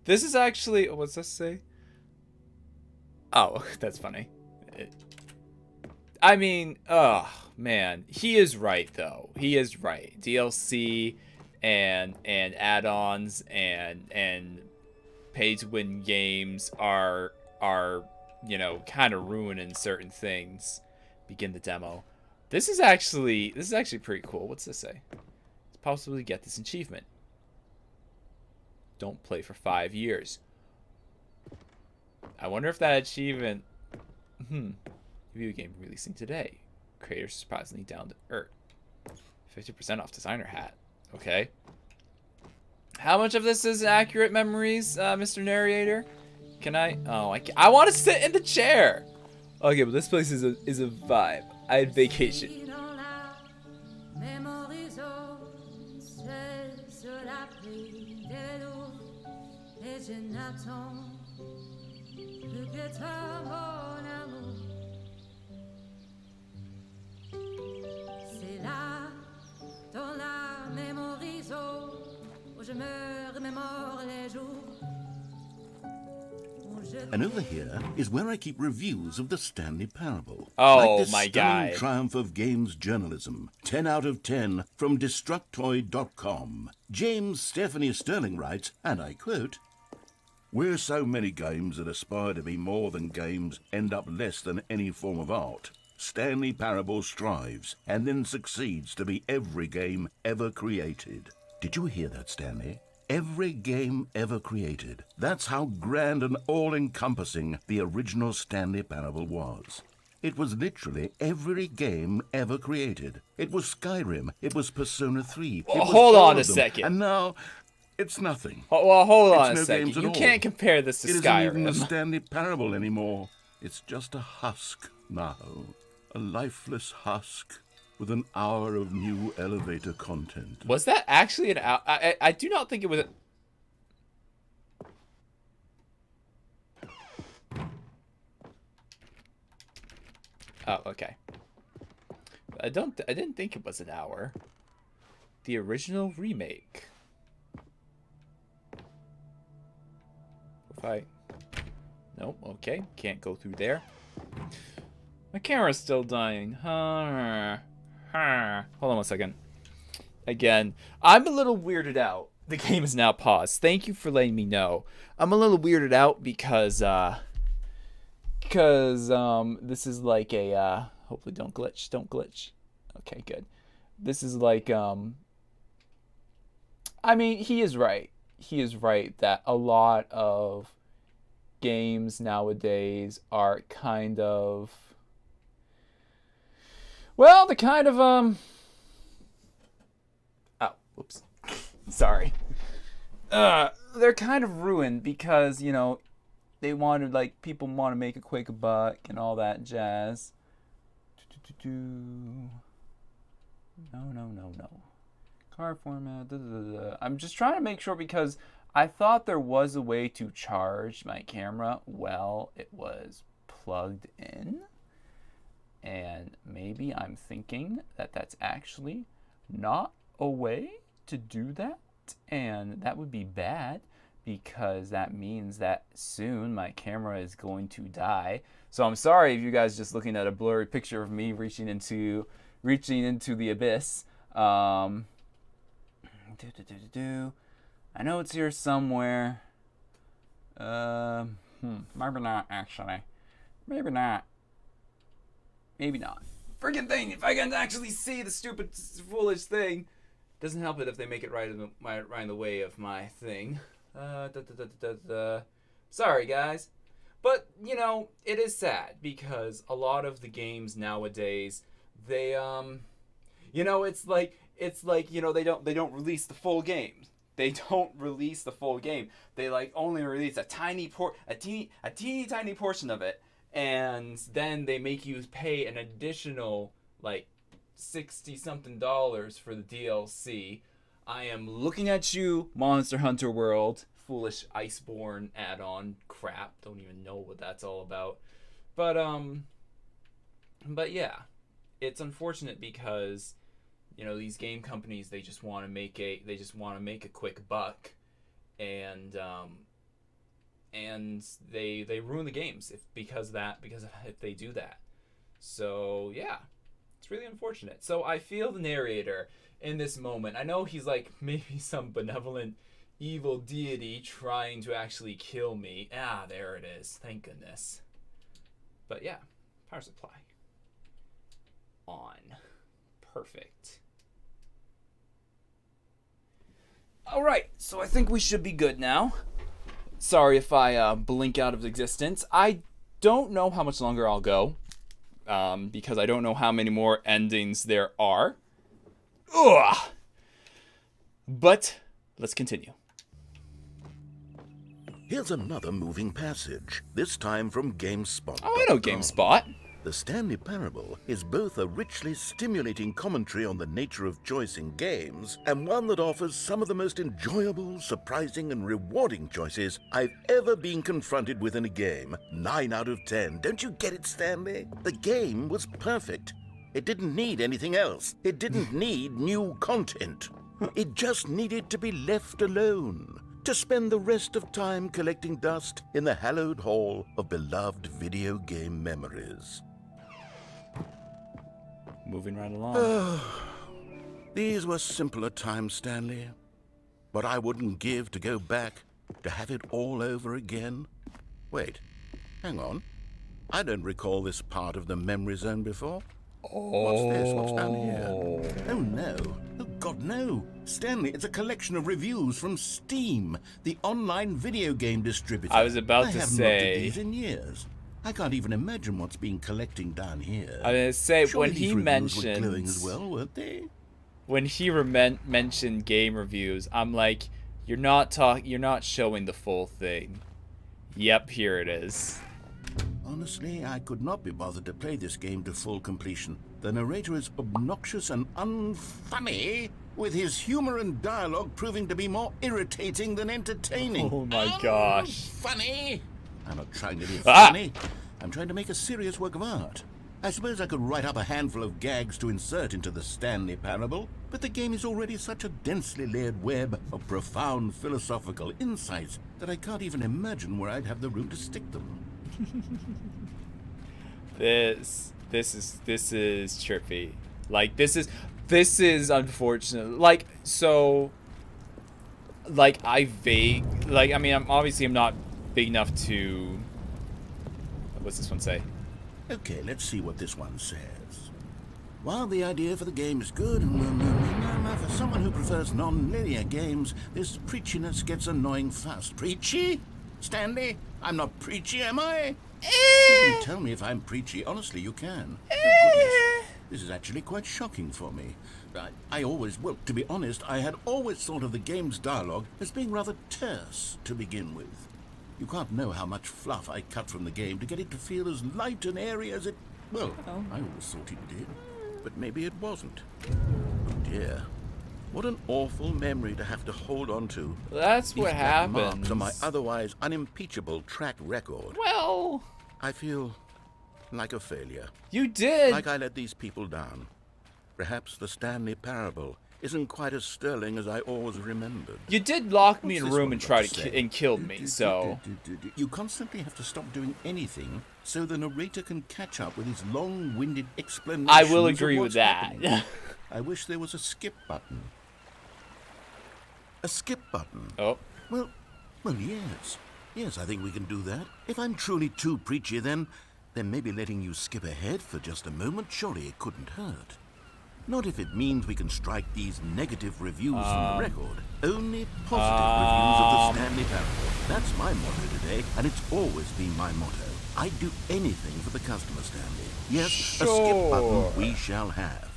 This is actually... What's this say? Oh, that's funny. I mean, oh, man. He is right, though. He is right. DLC and add-ons and pay-to-win games are, you know, kind of ruining certain things. Begin the demo. This is actually pretty cool. What's this say? Let's possibly get this achievement. Don't play for 5 years. I wonder if that achievement... Video game releasing today. Creators surprisingly down to earth. 50% off designer hat. Okay. How much of this is accurate memories, Mr. Narrator? Can I... Oh, I want to sit in the chair! Okay, but this place is a vibe. I had vacation. And over here is where I keep reviews of the Stanley Parable. Oh, like this my stunning guy. triumph of games journalism. 10 out of 10 from Destructoid.com. James Stephanie Sterling writes, and I quote, "Where so many games that aspire to be more than games end up less than any form of art, Stanley Parable strives and then succeeds to be every game ever created." Did you hear that, Stanley? Every game ever created. That's how grand and all-encompassing the original Stanley Parable was. It was literally every game ever created. It was Skyrim. It was Persona 3. Well, it was hold all on a of them. second. And now, it's nothing. Well, hold on It's a no second. games at You all. can't compare this to It isn't even the Skyrim. Stanley Parable anymore. It's just a husk now. A lifeless husk with an hour of new elevator content. Was that actually an hour? I do not think it was. Oh, okay. I didn't think it was an hour. The original remake. If I... Nope, okay. Can't go through there. My camera's still dying. Hold on one second. Again, I'm a little weirded out. The game is now paused. Thank you for letting me know. I'm a little weirded out because this is like a hopefully don't glitch. Okay, good. This is like I mean, he is right that a lot of games nowadays are kind of, well, the kind of oh, whoops. Sorry. they're kind of ruined because, you know, they wanted, like, people want to make a quick buck and all that jazz. No. Car format. I'm just trying to make sure because I thought there was a way to charge my camera while it was plugged in. And maybe I'm thinking that that's actually not a way to do that. And that would be bad because that means that soon my camera is going to die. So I'm sorry if you guys are just looking at a blurry picture of me reaching into the abyss. I know it's here somewhere. Maybe not actually. Maybe not. Friggin' thing! If I can actually see the stupid, foolish thing, doesn't help it if they make it right in the way of my thing. Sorry, guys. But, you know, it is sad because a lot of the games nowadays, they, you know, it's like, you know, they don't release the full game. They don't release the full game. They, like, only release a teeny tiny portion of it. And then they make you pay an additional, like, $60-something for the DLC. I am looking at you, Monster Hunter World. Foolish Iceborne add-on crap. Don't even know what that's all about. But yeah, it's unfortunate because, you know, these game companies, they just want to make a quick buck, and they ruin the games because if they do that. So yeah, it's really unfortunate. So I feel the narrator in this moment. I know he's like maybe some benevolent evil deity trying to actually kill me. Ah, there it is. Thank goodness. But yeah, power supply on. Perfect. All right, so I think we should be good now. Sorry if I blink out of existence. I don't know how much longer I'll go because I don't know how many more endings there are. Ugh. But let's continue. Here's another moving passage, this time from GameSpot. Oh, I know GameSpot. The Stanley Parable is both a richly stimulating commentary on the nature of choice in games and one that offers some of the most enjoyable, surprising, and rewarding choices I've ever been confronted with in a game. 9 out of 10. Don't you get it, Stanley? The game was perfect. It didn't need anything else. It didn't need new content. It just needed to be left alone, to spend the rest of time collecting dust in the hallowed hall of beloved video game memories. Moving right along. These were simpler times, Stanley. But I wouldn't give to go back, to have it all over again. Wait, hang on. I don't recall this part of the memory zone before. What's this? What's down here? Oh, no. Oh, God, no. Stanley, it's a collection of reviews from Steam, the online video game distributor. I was about to I haven't looked at these in years. I can't even imagine what's been collecting down here. I was going to say, Surely when he these reviews were glowing mentioned... as well, weren't they? When he mentioned game reviews, I'm like, you're not showing the full thing. Yep, here it is. Honestly, I could not be bothered to play this game to full completion. The narrator is obnoxious and unfunny, with his humor and dialogue proving to be more irritating than entertaining. Oh my gosh. Funny? I'm not trying to be funny. I'm trying to make a serious work of art. I suppose I could write up a handful of gags to insert into the Stanley Parable, but the game is already such a densely layered web of profound philosophical insights that I can't even imagine where I'd have the room to stick them. This is trippy. Like this is unfortunate. Like so. Like I'm not big enough to. What's this one say? Okay, let's see what this one says. While the idea for the game is good, for someone who prefers non-linear games, this preachiness gets annoying fast. Preachy? Stanley? I'm not preachy, am I? You can tell me if I'm preachy. Honestly, you can. Oh, This is actually quite shocking for me. I always, well, to be honest, I had always thought of the game's dialogue as being rather terse to begin with. You can't know how much fluff I cut from the game to get it to feel as light and airy as it... Well, I always thought it did, but maybe it wasn't. Oh dear. What an awful memory to have to hold on to. That's These what black marks happens. on my otherwise unimpeachable track record. Well, I feel like a failure. you did. Like I let these people down. Perhaps the Stanley Parable isn't quite as sterling as I always remembered. You did lock me in a What's this room one and got try to to say? and killed me, so... You constantly have to stop doing anything so the narrator can catch up with his long-winded explanations. I will of agree with what's that. happening. I wish there was a skip button. A skip button? Oh. Well, yes. Yes, I think we can do that. If I'm truly too preachy, then maybe letting you skip ahead for just a moment, surely it couldn't hurt. Not if it means we can strike these negative reviews from the record. Only positive reviews of the Stanley Parable. That's my motto today, and it's always been my motto. I'd do anything for the customer, Stanley. Yes, a skip button we shall have.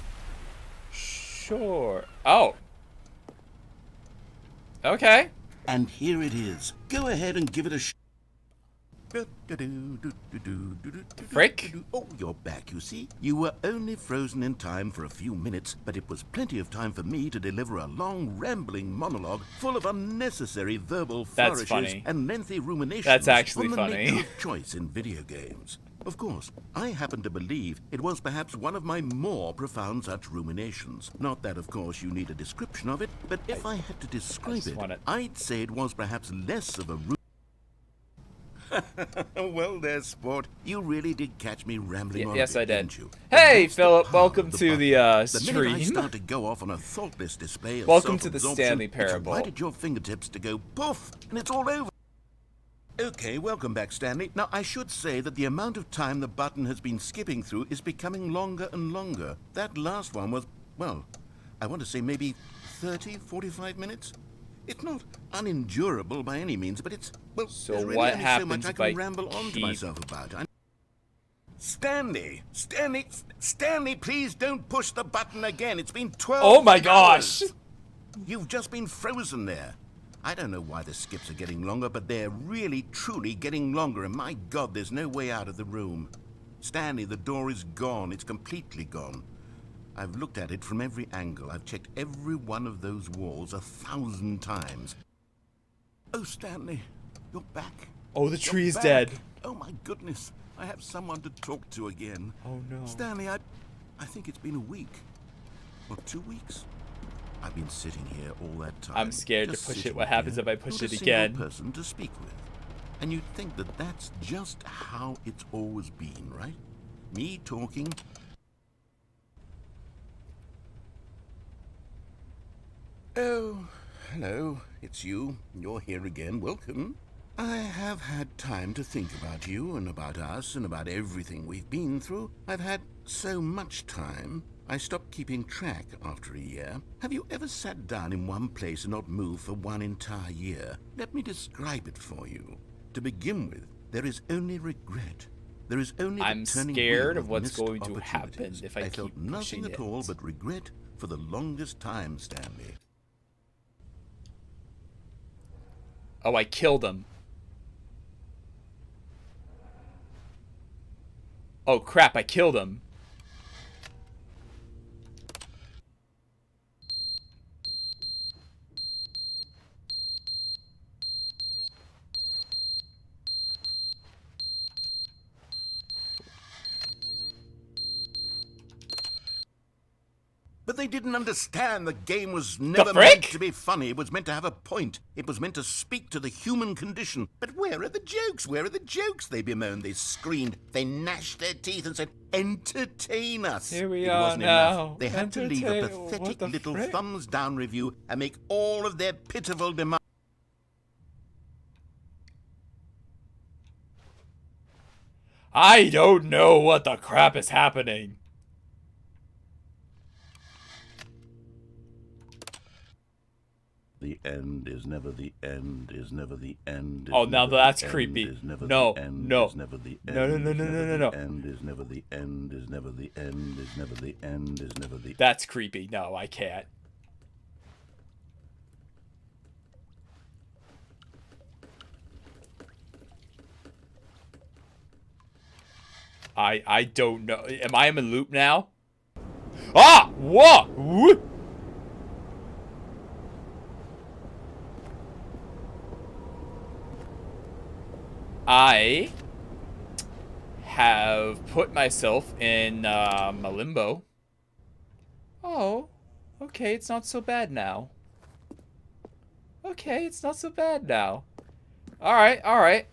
Sure. Oh. Okay. And here it is. Go ahead and give it a Frick? Oh, you're back, you see. You were only frozen in time for a few minutes, but it was plenty of time for me to deliver a long, rambling monologue full of unnecessary verbal That's flourishes funny. and lengthy ruminations That's actually on the funny. nature of choice in video games. Of course, I happen to believe it was perhaps one of my more profound such ruminations. Not that, of course, you need a description of it, but if I had to describe just it, want it. I'd say it was perhaps less of a well there, sport. You really did catch me rambling on. Yes, a bit, I did. didn't you? Hey, And that's the Philip, power welcome of to button. the The minute I stream. start to go off on a thoughtless display of Welcome to the self-absorption, Stanley it's Parable. right at your fingertips to go poof, and it's all over. Okay, welcome back, Stanley. Now, I should say that the amount of time the button has been skipping through is becoming longer and longer. That last one was, well, I want to say maybe 30, 45 minutes? It's not unendurable by any means, but it's, well, So there's really what only so happens much I if can I ramble on to keep- myself about. Stanley, please don't push the button again. It's been 12 Oh my gosh! hours. You've just been frozen there. I don't know why the skips are getting longer, but they're really, truly getting longer, and my God, there's no way out of the room. Stanley, the door is gone. It's completely gone. I've looked at it from every angle. I've checked every one of those walls 1,000 times. Oh, Stanley, you're back. Oh, the You're tree is back. dead. Oh, my goodness. I have someone to talk to again. Oh, no. Stanley, I think it's been a week. Or 2 weeks. I've been sitting here all that time. I'm scared to just push it. sitting What happens here, if I push not it a again? single person to speak with. And you'd think that that's just how it's always been, right? Me talking. Oh, hello. It's you. You're here again. Welcome. I have had time to think about you and about us and about everything we've been through. I've had so much time. I stopped keeping track after a year. Have you ever sat down in one place and not moved for one entire year? Let me describe it for you. To begin with, there is only regret. There is only the I'm turning scared wheel of what's missed going to happen opportunities. if I felt keep nothing pushing at all it. but regret for the longest time, Stanley. Oh, I killed him. Oh crap, I killed him. But they didn't understand the game was never frick? meant to be funny. It was meant to have a point. It was meant to speak to the human condition. But where are the jokes? Where are the jokes? They bemoaned, they screamed, they gnashed their teeth and said, entertain us. Here we It are wasn't now. enough. They had to leave a Entertain- what pathetic the little frick? thumbs down review and make all of their pitiful demands. I don't know what the crap is happening. The end is never the end is never the end. Oh, now that's creepy. No, no, no, no, no, no, no, no. End is never the end is never the end is never the end is never the. That's creepy. No, I can't. I don't know. Am I in a loop now? Ah! Whoa! Woo! I have put myself in a limbo. Oh, okay, it's not so bad now. Okay, it's not so bad now. Alright, alright.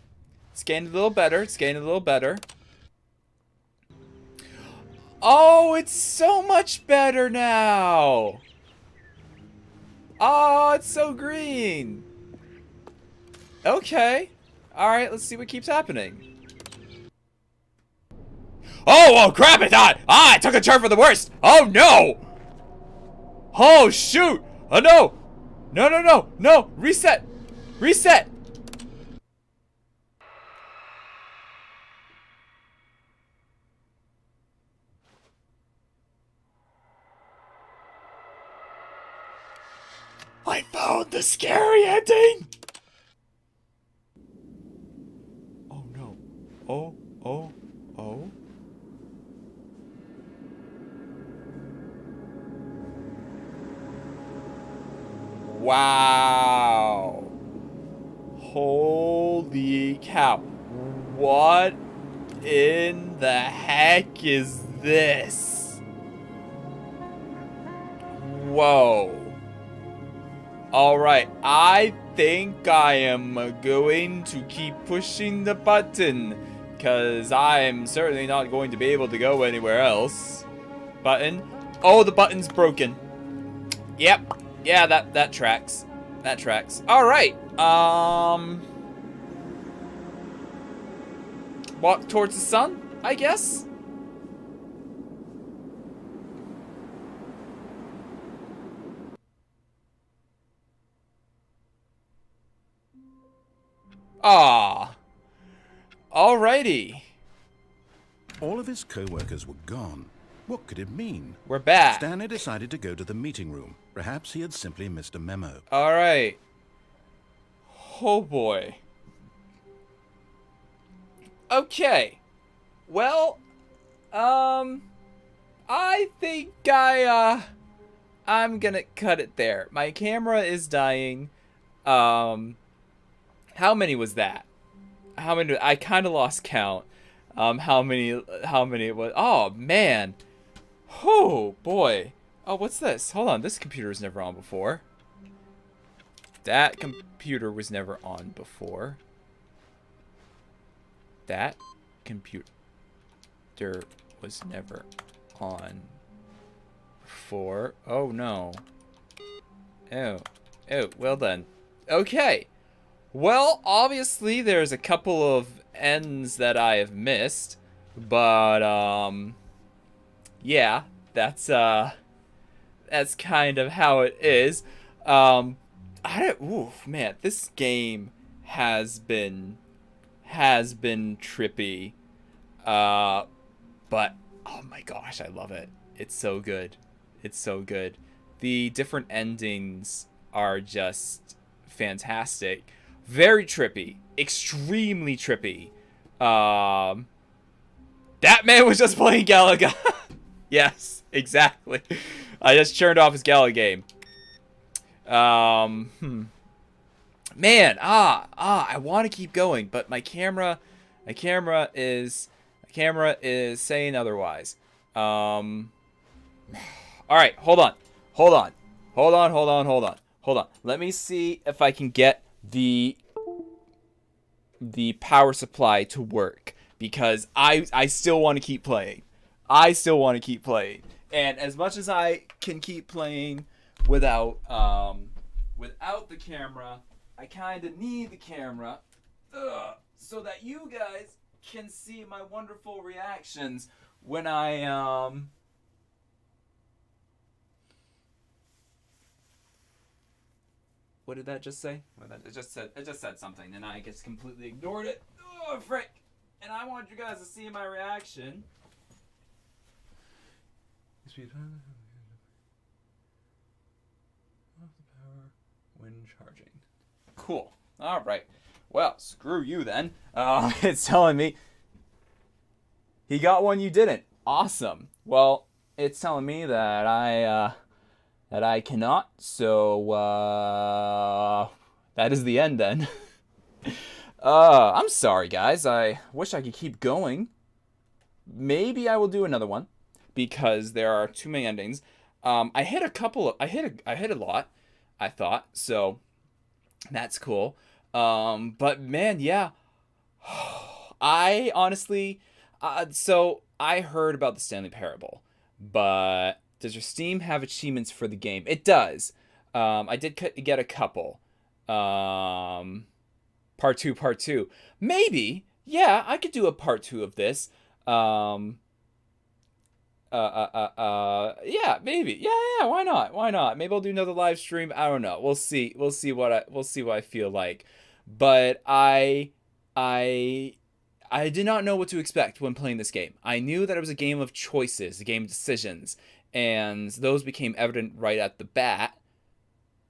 It's getting a little better, it's getting a little better. Oh, it's so much better now! Oh, it's so green! Okay. Alright, let's see what keeps happening. Oh, crap, it died! I took a turn for the worst! Oh, no! Oh, shoot! Oh, no! No, no, no! No! Reset! Reset! I found the scary ending! Oh, no. Oh, oh, oh. Wow. Holy cow. What in the heck is this? Whoa. Alright, I think I am going to keep pushing the button, because I am certainly not going to be able to go anywhere else. Button. Oh, the button's broken. Yep. Yeah, that tracks. That tracks. Alright. Walk towards the sun, I guess? Ah. Alrighty. All of his co-workers were gone. What could it mean? We're back. Stanley decided to go to the meeting room. Perhaps he had simply missed a memo. Alright. Oh boy. Okay. Well, I think I'm gonna cut it there. My camera is dying. How many was that? How many? I kind of lost count. How many it was? Oh, man. Oh, boy. Oh, what's this? Hold on. This computer was never on before. That computer was never on before. That computer was never on before. Oh, no. Oh. Oh, well then. Okay. Well, obviously there's a couple of ends that I have missed, but yeah, that's kind of how it is. Oof, man, this game has been trippy. But oh my gosh, I love it. It's so good. It's so good. The different endings are just fantastic. Very trippy. Extremely trippy. That man was just playing Galaga. Yes, exactly. I just turned off his Galaga game. Man, I want to keep going, but my camera is saying otherwise. All right, hold on. Let me see if I can get the power supply to work, because I still want to keep playing. And as much as I can keep playing without the camera, I kind of need the camera so that you guys can see my wonderful reactions when I What did that just say? It just said something, and I just completely ignored it. Oh, frick! And I want you guys to see my reaction. When charging. Cool. All right. Well, screw you then. It's telling me he got one you didn't. Awesome. Well, it's telling me that I cannot. So that is the end then. I'm sorry, guys. I wish I could keep going. Maybe I will do another one because there are too many endings. I hit a lot, I thought. So that's cool. But man, yeah. I honestly, so I heard about the Stanley Parable, but does your Steam have achievements for the game? It does. I did get a couple. Part two. Maybe. Yeah, I could do a part 2 of this. Yeah, maybe. Yeah, why not? Maybe I'll do another live stream. I don't know. We'll see what I feel like. But I did not know what to expect when playing this game. I knew that it was a game of choices, a game of decisions, and those became evident right at the bat.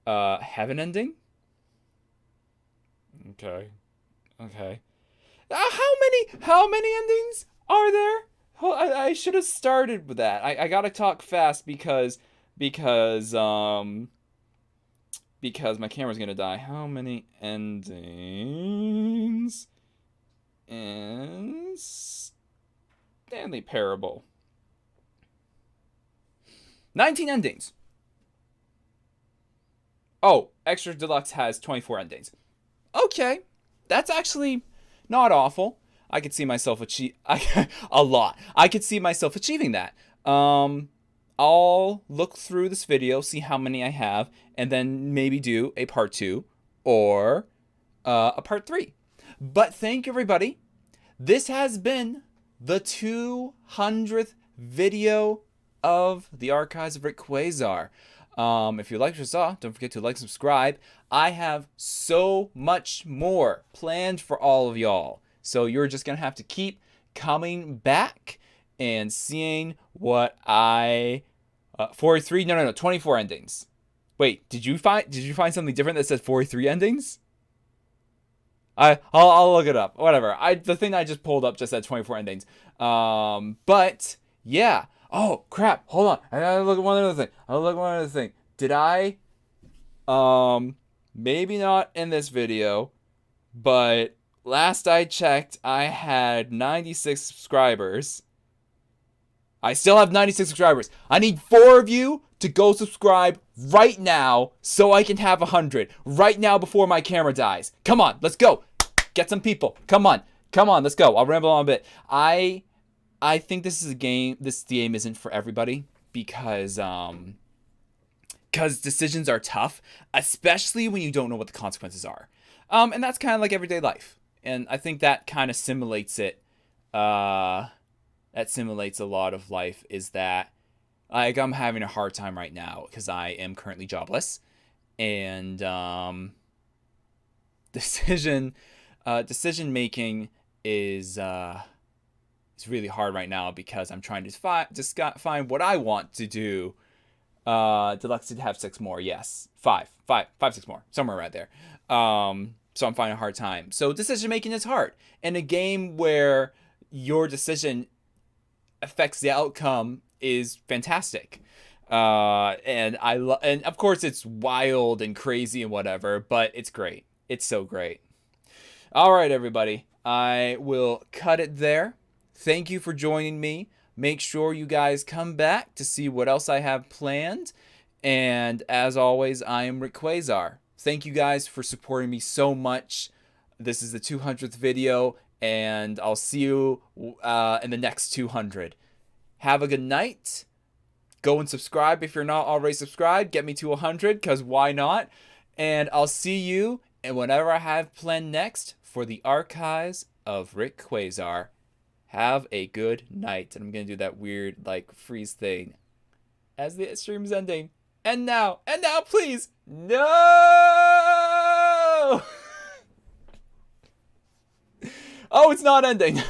Heaven ending? Okay. How many endings are there? Well, I should have started with that. I gotta talk fast because my camera's gonna die. How many endings in Stanley Parable? 19 endings. Oh, Extra Deluxe has 24 endings. Okay, that's actually not awful. I could see myself a lot. I could see myself achieving that. I'll look through this video, see how many I have, and then maybe do a part 2 or a part 3. But thank you, everybody. This has been the 200th video of the Archives of Rick Quasar. If you liked what you saw, don't forget to like and subscribe. I have so much more planned for all of y'all. So you're just going to have to keep coming back and seeing what 43? No, 24 endings. Wait, did you find something different that says 43 endings? I'll look it up. Whatever. The thing I just pulled up just said 24 endings. But yeah. Oh crap! Hold on. I gotta look at one other thing. Did I? Maybe not in this video, but last I checked, I had 96 subscribers. I still have 96 subscribers. I need 4 of you to go subscribe right now so I can have 100 right now before my camera dies. Come on, let's go. Get some people. Come on, let's go. I'll ramble on a bit. I think this is a game. This game isn't for everybody because decisions are tough, especially when you don't know what the consequences are. And that's kind of like everyday life. And I think that kind of simulates it. That simulates a lot of life. Is that like I'm having a hard time right now because I am currently jobless, and decision making is really hard right now because I'm trying to find what I want to do. Deluxe did have 6 more. Yes, 5, 6 more, somewhere right there. So I'm finding a hard time. So decision making is hard in a game where your decision affects the outcome is fantastic. And and of course it's wild and crazy and whatever, but it's great. It's so great. All right, everybody. I will cut it there. Thank you for joining me. Make sure you guys come back to see what else I have planned. And as always, I am Rick Quasar. Thank you guys for supporting me so much. This is the 200th video, and I'll see you in the next 200. Have a good night. Go and subscribe if you're not already subscribed. Get me to 100, because why not? And I'll see you and whatever I have planned next for the Archives of Rick Quasar. Have a good night. And I'm going to do that weird, like, freeze thing as the stream's ending. And now, please, no! it's not ending.